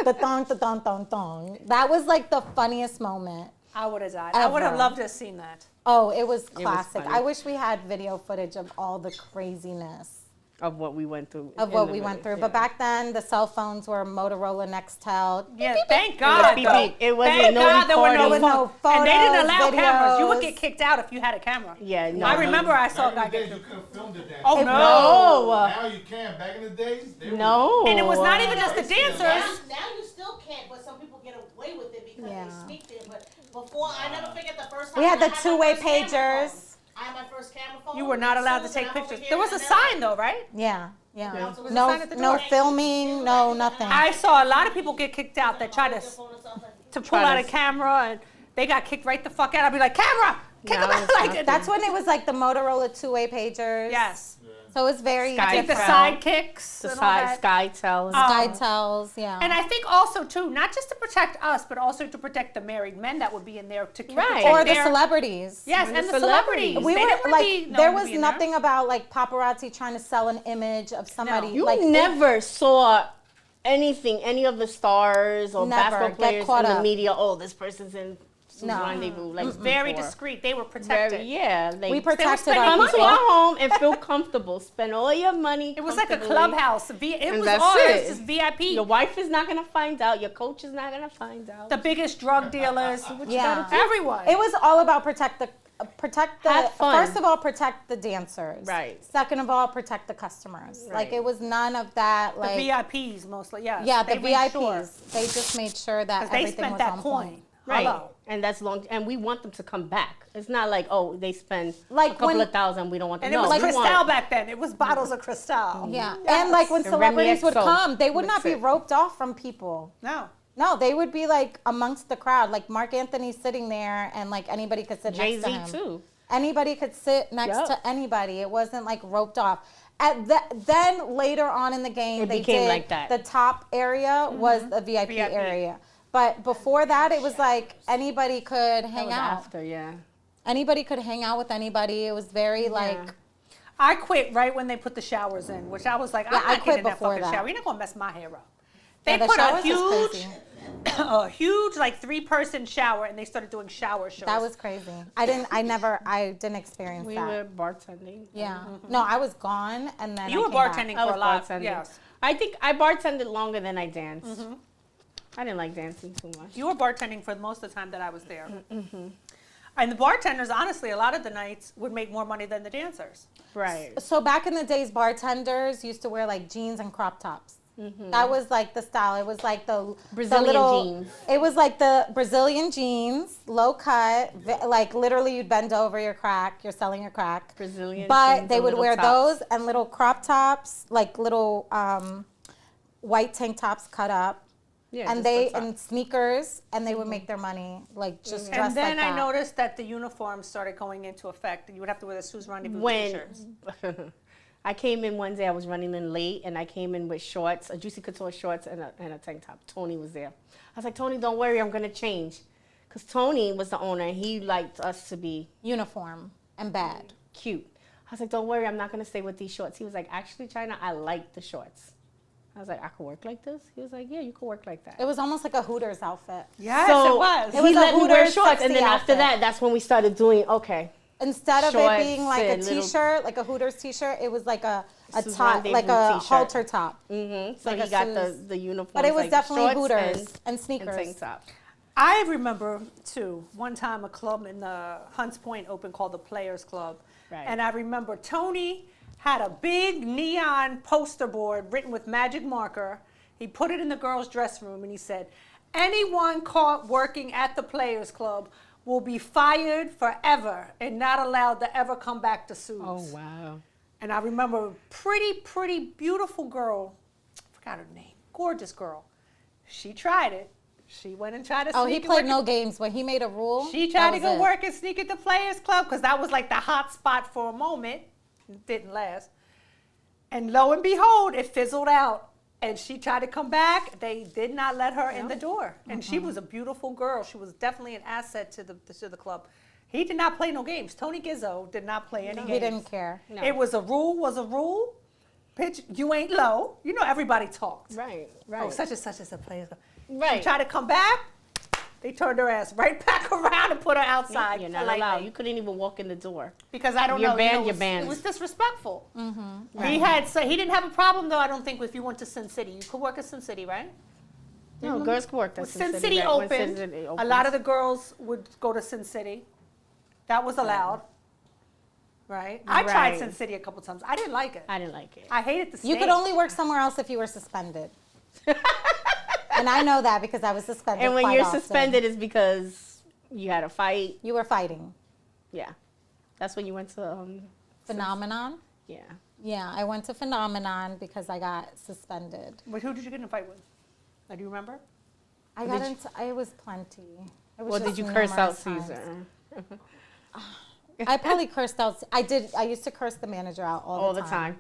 C: the thong. That was like the funniest moment.
A: I would have died. I would have
C: Ever.
A: loved to have seen that.
C: Oh, it was classic.
B: funny.
C: I wish we had video footage of all the craziness
B: Of what we went through.
C: of
B: in
C: what
B: the
C: we went
B: video,
C: through.
B: yeah.
C: But back then, the cell phones were Motorola Nextel.
A: Yeah, thank God.
B: beep,
A: though.
B: beep. It wasn't
A: Thank
B: no
A: God there were no
B: recording.
C: There were no
A: phones. And they didn't
C: photos,
A: allow cameras. You would
C: videos.
A: get kicked out if you had a camera.
B: Yeah, no.
A: I remember I saw a guy
D: Back in the
A: get
D: days, you couldn't film the dance.
A: Oh, no.
B: No.
D: Now you can. Back in the days, they were-
B: No.
A: And it was not even just the
D: Now-
A: dancers.
E: Now you still can't, but some people get away with it because
C: Yeah.
E: they sneaked it. But before, I never forget the first time
C: We had
E: I
C: the
E: my
C: two-way
E: first camera
C: pagers.
E: phone. I had my first camera phone.
A: You were not allowed to
E: Susan,
A: take
E: I'm over
A: pictures.
E: here,
A: There was a
E: and then
A: sign though, right?
C: Yeah.
E: Yeah, so it was a
C: No,
A: sign at the
C: no
A: door.
C: filming, no nothing.
A: I saw a lot of people get kicked out that tried to pull out a camera and they got kicked right the fuck out. I'd be like, camera! Kick
B: No,
A: them out!
B: it's
A: Like,
B: nothing.
C: That's when it was like the Motorola two-way pagers.
A: yes.
C: So it was very
B: Sky
A: I think the
B: Skytel.
A: sidekicks
B: The
A: and all that.
B: SkyTel.
C: SkyTels, yeah.
A: And I think also too, not just to protect us, but also to protect the married men that would be in there to
B: Right.
A: protect
C: or the
A: their,
C: celebrities.
A: Yes,
B: And
A: and
B: the
A: the celebrities.
B: celebrities.
C: We
A: They
C: were
A: didn't wanna be
C: like,
A: known
C: there
A: to
C: was
A: be in there.
C: nothing about like paparazzi trying to sell an image of somebody.
B: You
C: like
B: never saw anything, any of the stars or
C: Never
B: basketball
C: get
B: players
C: caught
B: in the
C: up.
B: media. Oh, this person's in Sue's
C: No.
B: rendezvous. Like
A: Very
B: before.
A: discreet. They were protected.
B: Very, yeah. Like,
C: we protected
A: spending
C: our
B: come
A: money.
B: to
C: people.
B: our home and feel comfortable. Spend all your money.
A: It was like a
B: comfortably.
A: clubhouse. It
B: And
A: was
B: that's
A: all
B: it.
A: it was just VIP.
B: Your wife is not gonna find out. Your coach is not gonna find out.
A: The biggest drug dealers. What you
C: Yeah.
A: gotta do? Everyone.
C: It was all about protect the
B: Have fun.
C: first of all protect the dancers.
B: Right.
C: Second of all protect the customers. Like
B: Right.
C: it was none of that
A: the
C: like
A: VIPs mostly. Yes.
C: yeah, the
A: They made
C: VIPs.
A: sure.
C: They just made sure that
A: 'Cause they
C: everything
A: spent
C: was
A: that
C: on
A: coin.
C: point.
B: Right.
A: Hello.
B: And that's long. And we want them to come back. It's not like, oh, they spend
C: Like
B: a couple
C: when-
B: of thousand. We don't want them.
A: And it
B: no,
A: was
B: we
A: Cristal
B: want-
A: back then. It was bottles of Cristal.
C: Yeah. And like when
B: And
C: celebrities would
B: Remy XO.
C: come, they would not be
B: That's it.
C: roped off from people.
A: No.
C: No, they would be like amongst the crowd. Like Mark Anthony's sitting there and like anybody could sit next to
B: Jay-Z
C: him.
B: too.
C: Anybody could sit next
B: Yep.
C: to anybody. It wasn't like roped off. Then later on in the game,
B: It
C: they
B: became
C: did
B: like that.
C: the top area was the VIP,
A: VIP.
C: area. But before that, it was like anybody could
B: That
C: hang
B: was
C: out.
B: after, yeah.
C: Anybody could hang out with anybody. It was very like
A: I quit right when they put the showers in, which I was like, I'm
C: Yeah,
A: not
C: I
A: getting
C: quit
A: in that
C: before
A: fucking
C: that.
A: shower. You're not gonna mess my hair up. They
C: yeah, the
A: put a
C: showers was
A: huge,
C: crazy.
A: a huge like 3-person shower, and they started doing shower shows.
C: That was crazy. I didn't experience
B: We
C: that.
B: were bartending.
C: Yeah. No, I was gone and then
A: You
C: I
A: were
C: came back.
A: bartending
B: I
A: for
B: was
A: a lot.
B: bartending.
A: Yes.
B: I think I bartended longer than I danced. I didn't like dancing too much.
A: You were bartending for most of the time that I was there. And the bartenders, honestly, a lot of the nights would make more money than the dancers.
B: Right.
C: So back in the days, bartenders used to wear like jeans and crop tops. That was like the style. It was like the
B: Brazilian
C: little,
B: jeans.
C: It was like the Brazilian jeans, low cut, like literally you'd bend over your crack. You're selling your crack.
B: Brazilian
C: But
B: jeans
C: they
B: and
C: would
B: little
C: wear
B: tops.
C: those and little crop tops, like little white tank tops cut up.
B: Yeah,
C: And
B: just
C: they
B: the top.
C: and sneakers, and they would make their money like just dressed
A: And then
C: like that.
A: I noticed that the uniforms started going into effect. You would have to wear the Sue's Rendezvous
B: When
A: t-shirts.
B: I came in one day, I was running in late, and I came in with shorts, a Juicy Couture shorts, and a tank top. Tony was there. I was like, Tony, don't worry, I'm gonna change, because Tony was the owner, and he liked us to be
C: Uniform and bad.
B: cute. I was like, don't worry, I'm not gonna stay with these shorts. He was like, actually, China, I like the shorts. I was like, I could work like this? He was like, yeah, you could work like that.
C: It was almost like a Hooters outfit.
A: Yes,
B: so
A: it was.
C: It was
B: he
C: a
B: let me wear
C: Hooters
B: shorts, and then
C: sexy
B: after
C: outfit.
B: that, that's when we started doing, okay.
C: Instead of it
B: Shorts
C: being like a
B: and little-
C: t-shirt, like a Hooters t-shirt, it was like a
B: Sue's
C: top, like
B: Rendezvous
C: a
B: t-shirt.
C: halter top.
B: Mm-hmm. So
C: Like
B: he
C: a
B: got
C: Sue's-
B: the uniform.
C: But it was
B: like
C: definitely
B: shorts
C: Hooters and
B: and
C: sneakers.
B: tank top.
A: I remember too, one time a club in the Hunts Point open called the Players Club.
B: Right.
A: And I remember Tony had a big neon poster board written with magic marker. He put it in the girls' dressing room and he said, anyone caught working at the Players Club will be fired forever and not allowed to ever come back to Sue's.
B: Oh, wow.
A: And I remember a pretty, beautiful girl, I forgot her name, gorgeous girl. She tried it. She went and tried to
C: Oh,
A: sneak
C: he
A: and
C: played
A: work
C: no
A: at-
C: games. When he made a rule,
A: She
C: that
A: tried to
C: was
A: go
C: it.
A: work and sneak at the Players Club because that was like the hot spot for a moment. It didn't last. And lo and behold, it fizzled out. And she tried to come back. They did not let her in the door. And she was a beautiful girl. She was definitely an asset to the club. He did not play no games. Tony Gizzo did not play any games.
C: He didn't care.
B: No.
A: It was a rule. Pitch, you ain't low. You know everybody talked.
B: Right,
A: Oh,
B: right.
A: such and such is a player.
B: Right.
A: She tried to come back. They turned her ass right back around and put her outside.
B: You're not
A: politely.
B: allowed. You couldn't even walk in the door.
A: Because I don't
B: You're
A: know.
B: banned,
A: it
B: you're
A: was,
B: banned.
A: It was disrespectful.
C: Mm-hmm.
A: He didn't have a problem though. I don't think if you went to Sin City, you could work at Sin City, right?
B: No, girls can work.
A: When
B: That's
A: Sin City
B: right? When
A: opened,
B: Sin City
A: a
B: opens.
A: lot of the girls would go to Sin City. That was allowed, right? I tried
B: Right.
A: Sin City a couple times. I didn't like it.
B: I didn't like it.
A: I hated the stage.
C: You could only work somewhere else if you were suspended. And I know that because I was suspended.
B: And when
C: quite
B: you're
C: often.
B: suspended, it's because you had a fight.
C: You were fighting.
B: Yeah, that's when you went to.
C: Phenomenon?
B: Yeah.
C: Yeah, I went to Phenomenon because I got suspended.
A: But who did you get in a fight with? Do you remember?
C: It was plenty. It was
B: Or did
C: just
B: you curse out
C: numerous times.
B: Caesar?
C: I probably cursed out. I used to curse the manager out all the time.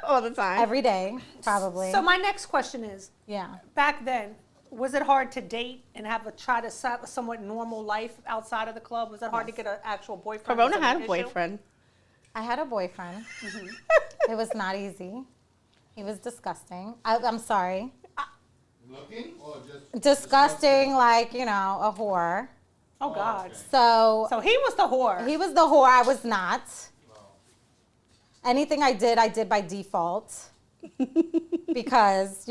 B: All the time.
C: Every day, probably.
A: So my next question is,
C: yeah.
A: back then, was it hard to date and try to set a somewhat normal life outside of the club? Was it hard to get an actual boyfriend?
B: Corona
A: Was it
B: had
A: an
B: a
A: issue?
B: boyfriend.
C: I had a boyfriend. It was not easy. He was disgusting. I'm sorry.
D: Looking or just
C: Disgusting, like, a whore.
A: Oh God.
D: okay.
A: So he was the whore.
C: He was the whore. I was not. Anything I did by default. Because,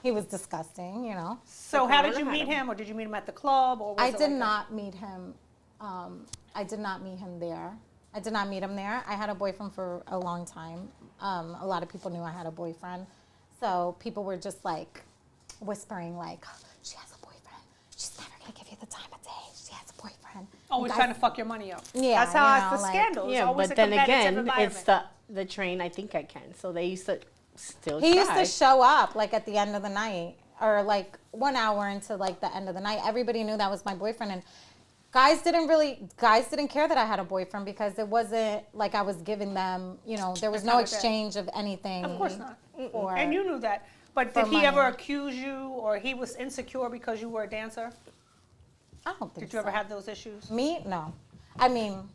C: he was disgusting,
A: So how did
B: Corona
A: you
B: had
A: meet
B: him.
A: him, or did you meet him at the club, or was
C: I
A: it
C: did
A: like
C: not meet him. I did not meet him there. I did not meet him there. I had a boyfriend for a long time. A lot of people knew I had a boyfriend. So people were just like whispering like, she has a boyfriend. She's never going to give you the time of day. She has a boyfriend.
A: Always
C: Guys-
A: trying to fuck your money up.
C: Yeah,
A: That's how
C: you
A: it's
C: know,
A: the
C: like-
A: scandal. It's
B: Yeah,
A: always
B: but
A: a
B: then
A: competitive
B: again, it's
A: environment.
B: the train. I think I can. So they used to still.
C: He used
B: try.
C: to show up like at the end of the night or like 1 hour into like the end of the night. Everybody knew that was my boyfriend, and guys didn't care that I had a boyfriend because it wasn't like I was giving them, there was
A: That's
C: no
A: not what that-
C: exchange of anything.
A: Of course not.
C: For,
A: And you knew that. But
C: for
A: did he ever
C: money.
A: accuse you, or he was insecure because you were a dancer?
C: I don't think
A: Did you ever
C: so.
A: have those issues?
C: Me? No. I mean,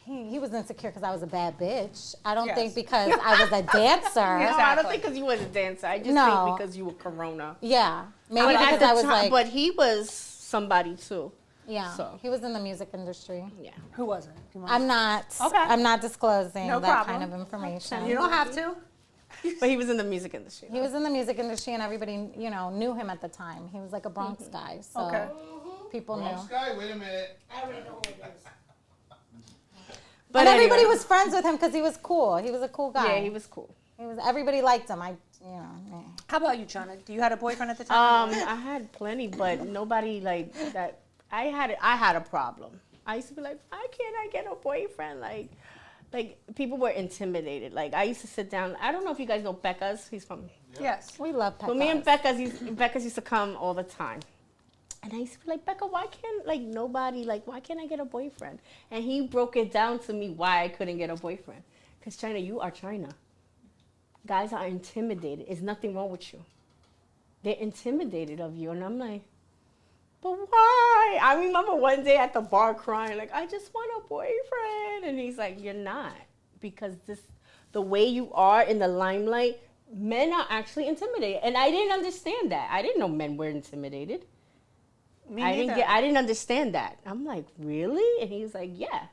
C: he was insecure because I was a bad bitch. I don't
A: Yes.
C: think because I was a dancer.
A: Yeah.
B: No, I don't
A: Exactly.
B: think because you was a dancer. I just
C: No.
B: think because you were Corona.
C: Yeah. Maybe
B: But at
C: because
B: the
C: I was
B: time-
C: like,
B: but he was somebody too.
C: yeah,
B: so.
C: he was in the music industry.
B: Yeah.
A: Who was it? Do you want-
C: I'm not.
A: Okay.
C: I'm not disclosing
A: No
C: that
A: problem.
C: kind of information.
A: You don't have to.
B: But he was in the music industry.
C: He was in the music industry, and everybody, knew him at the time. He was like a Bronx guy, so
A: Okay.
C: people
D: Bronx
C: knew.
D: guy, wait a minute.
E: I already know who it is.
B: But
C: And everybody
B: anyway.
C: was friends with him because he was cool. He was a cool guy.
B: Yeah, he was cool.
C: Everybody liked him. Meh.
A: How about you, Chana? Do you had a boyfriend at the time?
B: I had plenty, but nobody like that. I had a problem. I used to be like, why can't I get a boyfriend? Like people were intimidated. Like I used to sit down. I don't know if you guys know Becca's. He's from.
A: Yes.
C: We love Pekka.
B: But me and Becca's used to come all the time. And I used to be like, Becca, why can't why can't I get a boyfriend? And he broke it down to me why I couldn't get a boyfriend. Because China, you are China. Guys are intimidated. There's nothing wrong with you. They're intimidated of you. And I'm like, but why? I remember one day at the bar crying, like, I just want a boyfriend. And he's like, you're not. Because the way you are in the limelight, men are actually intimidated. And I didn't understand that. I didn't know men were intimidated.
A: Me
B: I
A: neither.
B: didn't understand that. I'm like, really? And he's like, yeah.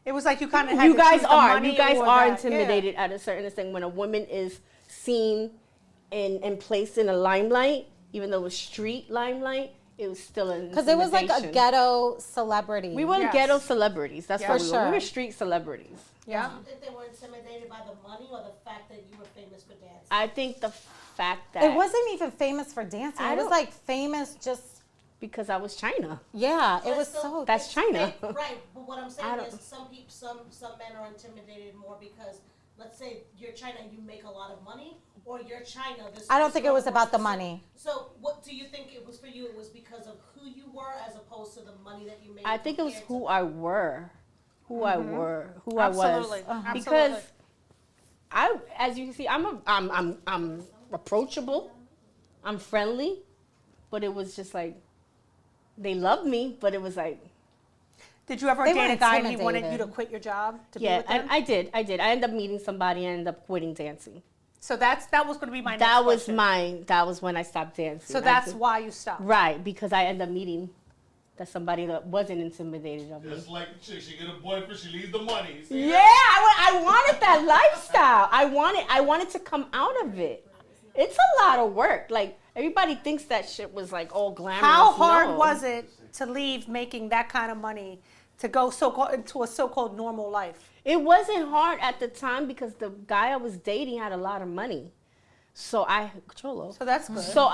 A: It was like you kind of had
B: You
A: to
B: guys
A: choose the
B: are.
A: money
B: You guys
A: or
B: are
A: that.
B: intimidated at a certain extent when a woman is seen and placed in a limelight, even though it was street limelight, it was still an
C: Because it was like a
B: intimidation.
C: ghetto celebrity.
B: We weren't
A: Yes.
B: ghetto celebrities. That's
A: Yeah.
B: what
C: For
B: we were. We
C: sure.
B: were street celebrities.
A: Yeah.
E: Do you think they were intimidated by the money or the fact that you were famous for dancing?
B: I think the fact that
C: It wasn't even famous for dancing.
B: I
C: It was
B: don't-
C: like famous just
B: Because I was China.
C: Yeah, it
E: But
C: was
E: still,
C: so.
B: That's China.
E: Right, but what I'm
B: I
E: saying
B: don't-
E: is some people, some men are intimidated more because, let's say you're China and you make a lot of money, or you're China.
C: I don't think it was
E: more
C: about the
E: specific.
C: money.
E: So what do you think it was for you? It was because of who you were as opposed to the money that you made?
B: I think it was
E: compared
B: who
E: to-
B: I were, who I were, who
A: Absolutely.
B: I was.
A: Absolutely.
B: Because as you can see, I'm approachable, I'm friendly, but it was just like they loved me, but it was like
A: Did you ever
C: They
A: date
C: were
A: a guy and he wanted you to
C: intimidated.
A: quit your job to be
B: yeah,
A: with him?
B: I did. I ended up meeting somebody and ended up quitting dancing.
A: So that was going to be my next
B: That was
A: question.
B: that was when I stopped dancing.
A: So
B: I
A: that's
B: just-
A: why you stopped.
B: right, because I ended up meeting somebody that wasn't intimidated of me.
D: Just like a chick, she get a boyfriend, she leaves the money. You see
B: Yeah,
D: that?
B: I wanted that lifestyle. I wanted to come out of it. It's a lot of work. Like everybody thinks that shit was like all glamorous.
A: How hard
B: No.
A: was it to leave making that kind of money to go into a so-called normal life?
B: It wasn't hard at the time because the guy I was dating had a lot of money. So Cholo.
A: So that's good.
B: So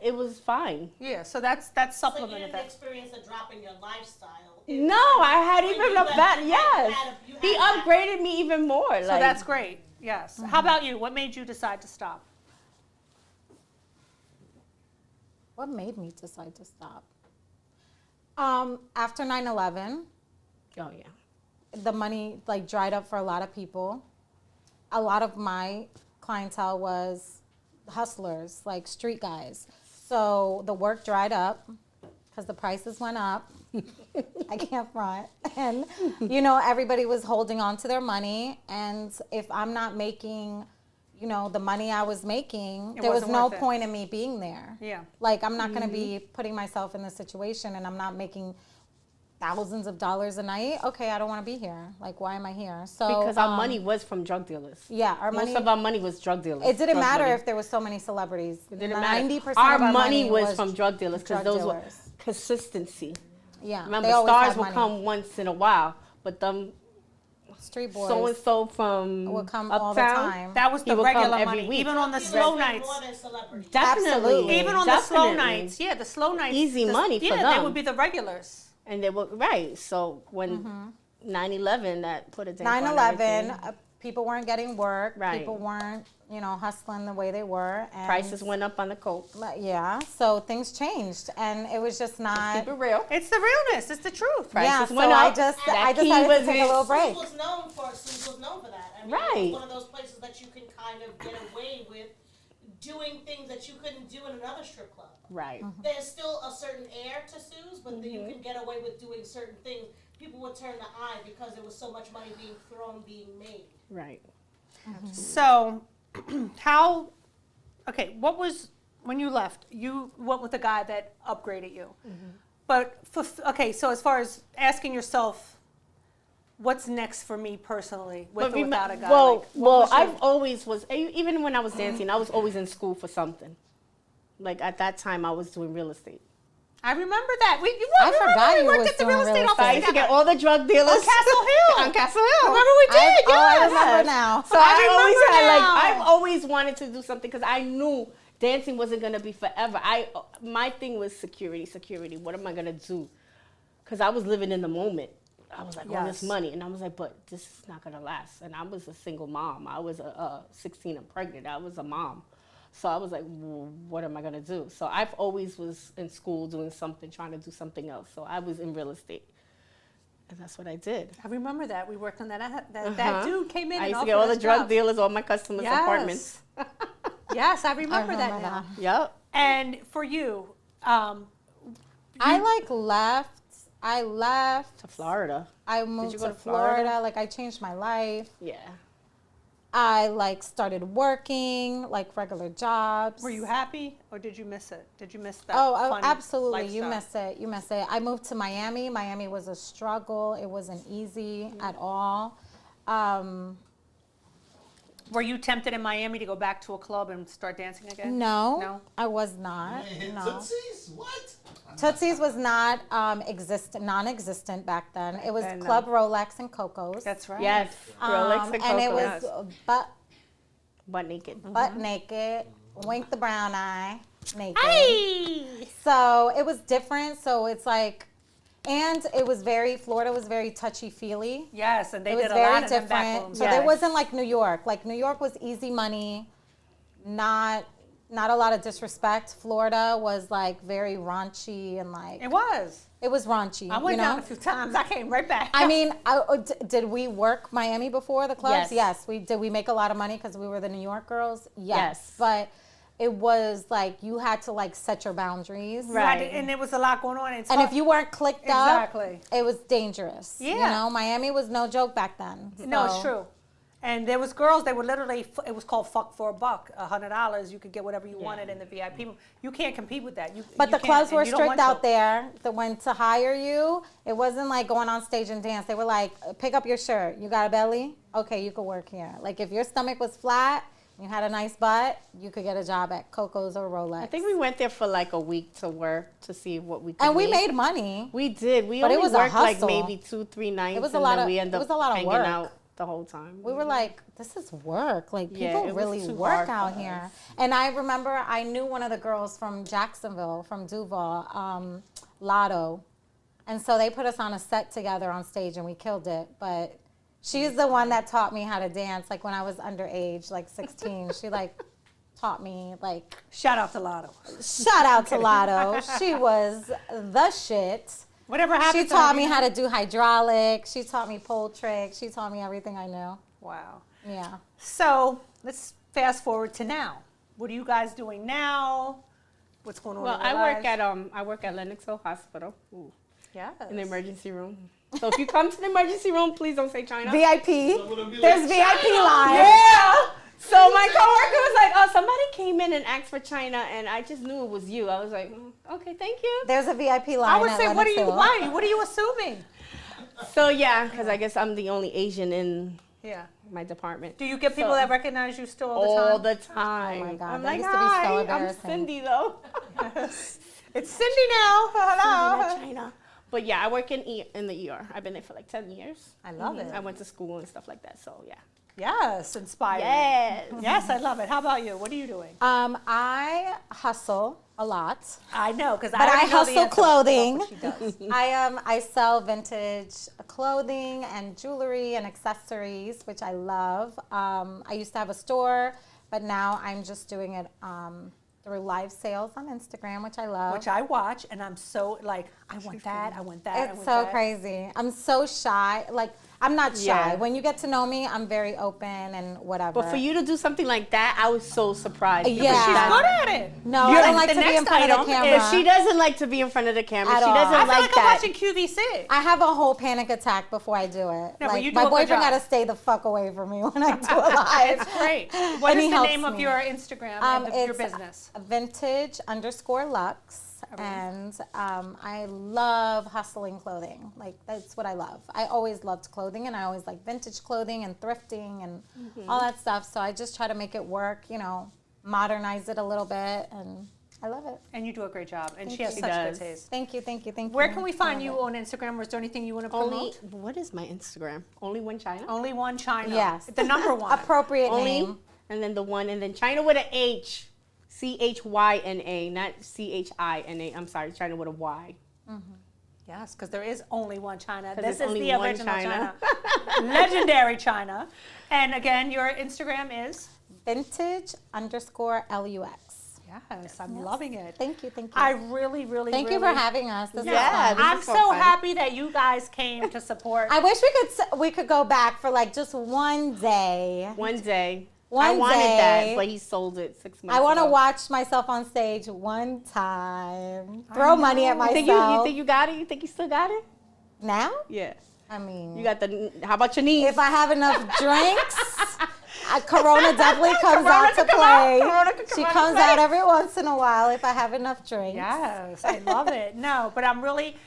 B: it was fine.
A: Yeah, so that's
E: So you
A: supplemented
E: didn't
A: that.
E: experience a drop in your lifestyle.
B: No, I had
E: When
B: even
E: you
B: up
E: left,
B: that,
E: you
B: yes.
E: you
A: Mm-hmm.
B: He
E: that.
B: upgraded me even more.
A: So
B: like,
A: that's great. Yes. How about you? What made you decide to stop?
C: What made me decide to stop? After 9/11,
B: Oh, yeah.
C: the money like dried up for a lot of people. A lot of my clientele was hustlers, like street guys. So the work dried up because the prices went up. I can't front. And, everybody was holding on to their money. And if I'm not making, the money I was making,
A: It
C: there was
A: wasn't
C: no
A: worth it.
C: point in me being there.
A: Yeah.
C: Like, I'm not going to be putting myself in this situation and I'm not making thousands of dollars a night. Okay, I don't want to be here. Like, why am I here? So
B: Because our money was from drug dealers.
C: yeah, our money.
B: Most of our money was drug dealers.
C: It didn't
B: drug
C: matter
B: money.
C: if there was so many celebrities.
B: It didn't matter.
C: 90%
B: Our
C: of our
B: money was from drug dealers because
C: drug
B: those were
C: dealers.
B: consistency.
C: Yeah,
B: Remember,
C: they always
B: stars
C: had
B: will
C: money.
B: come once in a while, but them
C: Street boys
B: so and so from
C: would come
B: uptown,
C: all the time.
A: That was
B: He
A: the
B: will come
A: regular
B: every
A: money,
B: week.
A: even on the
E: People
A: slow
E: spend
A: nights.
E: more than celebrities.
B: Definitely,
C: Absolutely.
A: Even on the slow
B: definitely.
A: nights, yeah, the slow nights.
B: Easy money for
A: yeah, they
B: them.
A: would be the regulars.
B: And they were right. So when 9/11, that put a damper on
C: 9/11,
B: everything.
C: people weren't getting work.
B: Right.
C: People weren't, hustling the way they were. And
B: Prices went up on the coke.
C: Yeah, so things changed, and it was just not.
B: Keep it real.
A: It's the realness. It's the truth.
C: Yeah,
B: Prices
C: so
B: went
C: I
B: up.
C: just
B: That
C: I
B: key
C: decided
B: was
C: to take a
B: in-
C: little break.
E: Suze was known for that. I mean,
B: Right.
E: It's one of those places that you can kind of get away with doing things that you couldn't do in another strip club.
B: Right.
E: There's still a certain air to Suze, but you can get away with doing certain things. People would turn the eye because there was so much money being thrown, being made.
B: Right.
A: So, what was, when you left, you went with a guy that upgraded you. But, so as far as asking yourself, what's next for me personally, with or without a guy?
B: Well,
A: like, what was your-
B: I've always was, even when I was dancing, I was always in school for something. Like at that time, I was doing real estate.
A: I remember that.
C: I forgot you
A: we worked
C: was
A: at the
C: doing
A: real estate
C: real
A: office
B: So I
C: estate.
B: used to get
A: together.
B: all the drug dealers
A: On Castle Hill.
B: on Castle Hill.
A: Remember we did?
C: I
A: Yes.
C: remember now.
B: So
A: I
B: I always
A: remember
B: had
A: now.
B: I've always wanted to do something because I knew dancing wasn't gonna be forever. My thing was security. What am I gonna do? Because I was living in the moment. I was like, all this
A: Yes.
B: money, and I was like, but this is not gonna last. And I was a single mom. I was 16 and pregnant. I was a mom. So I was like, what am I gonna do? So I've always was in school doing something, trying to do something else. So I was in real estate, and that's what I did.
A: I remember that. We worked on that. That
B: Uh-huh.
A: dude came in
B: I
A: and
B: used to
A: offered
B: get all
A: us
B: the drug
A: jobs.
B: dealers, all my customers' apartments.
A: Yes, I remember, that
C: remember
A: now.
B: Yep.
A: And for you,
C: I left.
B: To Florida.
C: I moved
B: you go
C: to
B: to Florida?
C: Florida. Like I changed my life.
B: Yeah.
C: I started working regular jobs.
A: were you happy or did you miss it? Did you miss that?
C: Oh,
A: fun
C: absolutely. You
A: lifestyle?
C: miss it. You miss it. I moved to Miami. Miami was a struggle. It wasn't easy at all.
A: Were you tempted in Miami to go back to a club and start dancing again?
C: No,
A: No?
C: I was not.
D: You ain't hit
C: No.
D: Tootsies? What?
C: Tootsie's was not non-existent back then. It was
A: Then, no.
C: Club Rolex and Coco's.
A: That's right.
B: Yes. Rolex and
C: and it
B: Coco's.
C: was butt
B: Butt naked.
C: naked, wink the brown eye. naked.
A: Hey!
C: So it was different. So it's like, and it was Florida was very touchy-feely.
A: Yes, and they
C: It was
A: did a
C: very
A: lot of them back
C: different.
A: rooms.
C: So there wasn't like New York. Like New York was easy money, not a lot of disrespect. Florida was like very raunchy and like
A: It was.
C: it was raunchy.
A: I went
C: you know?
A: down a few times. I came right back.
C: I mean, did we work Miami before the clubs?
B: Yes.
C: We did. We make a lot of money because we were the New York girls.
B: Yes.
C: But it was like you had to like set your boundaries.
B: Right.
A: And there was a lot going on.
C: And if you weren't clicked
A: Exactly.
C: up, it was dangerous. You
A: Yeah.
C: know, Miami was no joke back then.
A: No, it's
C: So-
A: true. And there was girls, they were literally, it was called fuck for a buck, $100. You could get whatever you wanted in the VIP room. You can't compete with that.
C: But
A: you
C: the clubs
A: can't,
C: were
A: and you don't
C: strict
A: want
C: out
A: to.
C: there. That when to hire you, it wasn't like going on stage and dance. They were like, pick up your shirt. You got a belly? Okay, you could work here. Like if your stomach was flat, you had a nice butt, you could get a job at Coco's or Rolex.
B: I think we went there for like a week to work to see what we could
C: and we
B: make.
C: made money.
B: We did. We
C: But it
B: only
C: was a
B: worked like
C: hustle.
B: maybe 2-3 nights.
C: It was a
B: and
C: lot
B: then
C: of-
B: we ended
C: it was
B: up
C: a lot of
B: hanging
C: work.
B: out the whole time.
C: We were like, this is work. Like
B: Yeah,
C: people
B: it was
C: really
B: too
C: work
B: hard
C: out
B: for
C: here.
B: us.
C: And I remember I knew one of the girls from Jacksonville, from Duval, Lotto. And so they put us on a set together on stage and we killed it. But she's the one that taught me how to dance. Like when I was underage, like 16, she like taught me like,
A: Shout out to Lotto.
C: shout out to Lotto. She was the shit.
A: Whatever happened
C: She
A: to
C: taught
A: her,
C: me
A: you
C: how
A: know?
C: to do hydraulics. She taught me pole tricks. She taught me everything I knew.
A: Wow.
C: Yeah.
A: So let's fast forward to now. What are you guys doing now? What's going on
B: Well,
A: in your
B: I work at Lenox Hill Hospital
A: Yes.
B: in the emergency room. So if you come to the emergency room, please don't say China.
C: VIP.
D: There's
C: There's VIP line.
B: Yeah. So my coworker was like, "Oh, somebody came in and asked for China, and I just knew it was you." I was like, "Okay, thank you."
C: There's a VIP line.
A: I would
C: at
A: say, what are
C: Lenox
A: you,
C: Hill.
A: why? What are you assuming?
B: So yeah, because I guess I'm the only Asian in
A: Yeah.
B: my department.
A: Do you get people
B: So-
A: that recognize you still all the
B: All
A: time?
B: the time.
C: Oh my God,
B: I'm
C: that
B: like,
C: used to be so
B: "Hi, I'm
C: embarrassing."
B: Cindy though."
A: It's Cindy now. Hello.
B: Cindy, not China. But yeah, I work in the ER. I've been there for like 10 years.
A: I love it.
B: I went to school and stuff like that. So yeah.
A: Yes, inspiring.
B: Yes.
A: Yes, I love it. How about you? What are you doing?
C: I hustle a lot.
A: I know, because
C: But I hustle clothing.
A: That's what she does.
C: I sell vintage clothing and jewelry and accessories, which I love. I used to have a store, but now I'm just doing it through live sales on Instagram, which I love.
A: Which I watch, and I'm so like, I want that, I want that, I
C: It's
A: want
C: so
A: that.
C: crazy. I'm so shy. Like, I'm not shy.
B: Yeah.
C: When you get to know me, I'm very open and whatever.
B: But for you to do something like that, I was so surprised. because
C: Yeah.
A: She's
B: that's-
A: good at it.
C: No,
B: You're
C: I don't
B: like
C: like
A: the
C: to be in
A: next
C: front of
A: item
C: the camera.
B: But she doesn't like to be in front of the camera.
C: At
B: She
C: all.
B: doesn't
A: I feel
B: like
A: like
B: that.
A: I'm watching QVC.
C: I have a whole panic attack before I do it.
A: but
C: Like,
A: you do
C: my
A: a good
C: boyfriend
A: job.
C: got to stay the fuck away from me when I do a live.
A: It's great. What
C: And
A: is
C: he
A: the
C: helps
A: name of
C: me.
A: your Instagram and your
C: It's
A: business?
C: vintage_lux. And I love hustling clothing. Like, that's what I love. I always loved clothing, and I always like vintage clothing and thrifting and all that stuff. So I just try to make it work, you know, modernize it a little bit, and I love it.
A: And you do a great job. And she
C: Thank
A: has
C: you.
A: such
B: She
A: good
B: does.
A: taste.
C: Thank you, thank you, thank you.
A: Where can we find
C: I
A: you
C: love it.
A: on Instagram? Or is there anything you want to
B: Only,
A: promote?
B: what is my Instagram? Only one China?
A: Only one China.
C: Yes.
A: The number one.
C: Appropriate
B: Only,
C: name.
B: and then the one, and then China with an H. Chyna, not China. I'm sorry, China with a Y.
A: Yes, because there is only one China.
B: 'Cause
A: This
B: there's
A: is
B: only
A: the
B: one
A: original China.
B: China.
A: Legendary China. And again, your Instagram is?
C: Vintage_LUX.
A: Yes, I'm loving it.
C: Thank you, thank you.
A: I really, really,
C: Thank you for
A: really-
C: having us. This
B: Yeah,
C: is fun.
B: this
A: I'm
B: is
A: so
B: so fun.
A: happy that you guys came to support.
C: I wish we could go back for like just one day.
B: One day.
C: One
B: I wanted
C: day.
B: that, but he sold it 6 months
C: I want to
B: ago.
C: watch myself on stage one time. Throw money at
B: You
C: myself.
B: think you got it? You think you still got it?
C: Now?
B: Yeah.
C: I mean,
B: You got the, how about your knees?
C: if I have enough drinks, Corona definitely comes
A: Corona
C: out to
A: could come out.
C: play.
A: Corona could come
C: She
A: out to
C: comes
A: play.
C: out every once in a while if I have enough drinks.
A: Yes, I love it. No, but I'm really,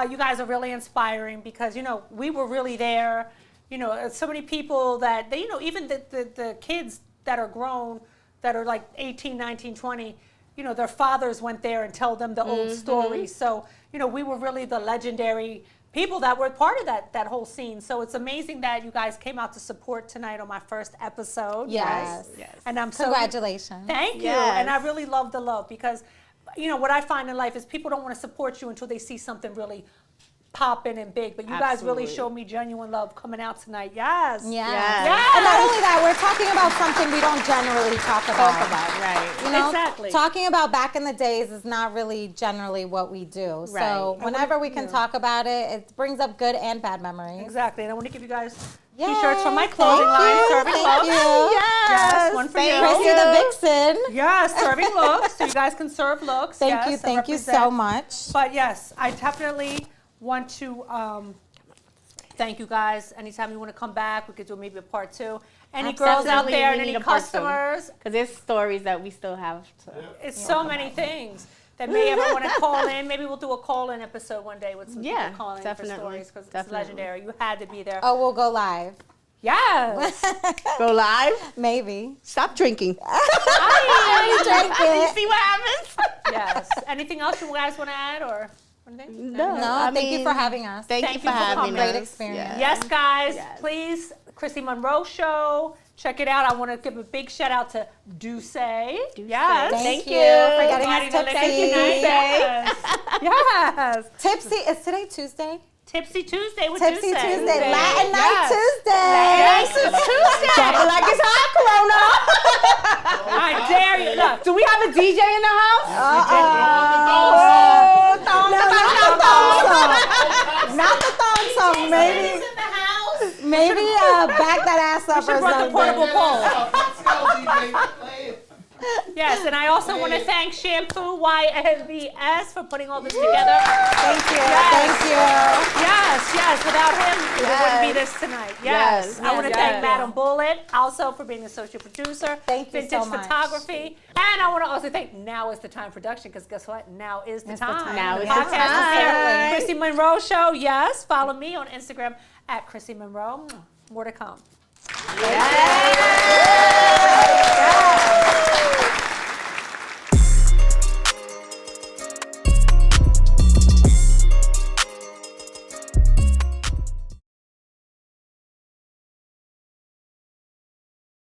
A: you guys are really inspiring because, you know, we were really there. You know, so many people that, they, you know, even the kids that are grown, that are like 18, 19, 20, you know, their fathers went there and tell them the old stories. So, you know, we were really the legendary people that were part of that whole scene. So it's amazing that you guys came out to support tonight on my first episode.
C: Yes.
B: Yes.
A: And I'm so
C: Congratulations.
A: Thank you.
B: Yes.
A: And I really love the love because, you know, what I find in life is people don't want to support you until they see something really popping and big. But you guys really
B: Absolutely.
A: showed me genuine love coming out tonight. Yes.
C: Yeah.
B: Yes.
C: And not only that, we're talking about something we don't generally talk about.
B: Right.
C: You know,
A: Exactly.
C: talking about back in the days is not really generally what we do. So
B: Right.
C: whenever we can talk about it, it brings up good and bad memories.
A: Exactly. And I want to give you guys
C: Yay,
A: t-shirts from my clothing
C: thank
A: line,
C: you,
A: serving
C: thank
A: looks.
C: you.
A: Yes, one for you.
C: Chrissy the Vixen.
A: Yes, serving looks. So you guys can serve looks.
C: Thank
A: yes,
C: you,
A: and
C: thank you so
A: represent.
C: much.
A: But yes, I definitely want to thank you guys. Anytime you want to come back, we could do maybe a part 2. Any girls out
B: Definitely,
A: there
B: we
A: and
B: need
A: any
B: a part 2.
A: customers?
B: Because there's stories that we still have to.
A: It's so many things that may ever want to call in. Maybe we'll do a call-in episode one day with some
B: Yeah,
A: people calling in for
B: definitely,
A: stories because it's
B: definitely.
A: legendary. You had to be there.
C: Oh, we'll go live.
A: Yes.
B: Go live.
C: Maybe.
B: Stop drinking.
C: I drink it.
B: See what happens?
A: Yes. Anything else you guys want to add or anything?
B: No.
C: No, thank you for having us.
B: Thank
A: Thank
B: you for
A: you for
B: having
A: coming.
B: us.
C: Great experience.
A: Yes, guys,
B: Yes.
A: please, Chrissy Monroe Show. Check it out. I want to give a big shout out to Duce. Yes.
C: Thank you for getting
A: Mighty
C: us
A: Melissa
C: tipsy.
A: tonight. Yes. Yes.
C: Tipsy. Is today Tuesday?
A: Tipsy Tuesday with
C: Tipsy
A: Duce.
C: Tuesday. Latin Night
A: Yes.
C: Tuesday.
A: Yes, it's Tuesday.
B: Drop it like it's hot, Corona.
A: I dare you. Look.
B: Do we have a DJ in the house?
C: Not the thong song. Maybe,
E: in the house.
C: maybe back that ass up
A: should
C: or
A: brought the
C: something.
A: portable pole.
D: Let's go, DJ. Play it.
A: Yes, and I also want to thank Shampoo YNVS for putting all this together.
C: Thank you.
A: Yes.
C: Thank you.
A: Yes. Without him, it wouldn't be this tonight. Yes.
B: Yes,
A: I want to
B: yes,
A: thank
B: yes.
A: Madam Bullet also for being the associate producer.
C: Thank you
A: Vintage
C: so much.
A: Photography. And I want to also thank Now Is the Time Production because guess what? Now is the
C: It's the
A: time.
C: time.
B: Now is
A: Podcast
B: the
A: is here.
B: time.
A: Chrissy Monroe Show. Yes. Follow me on Instagram at Chrissy Monroe. More to come.
B: Yes.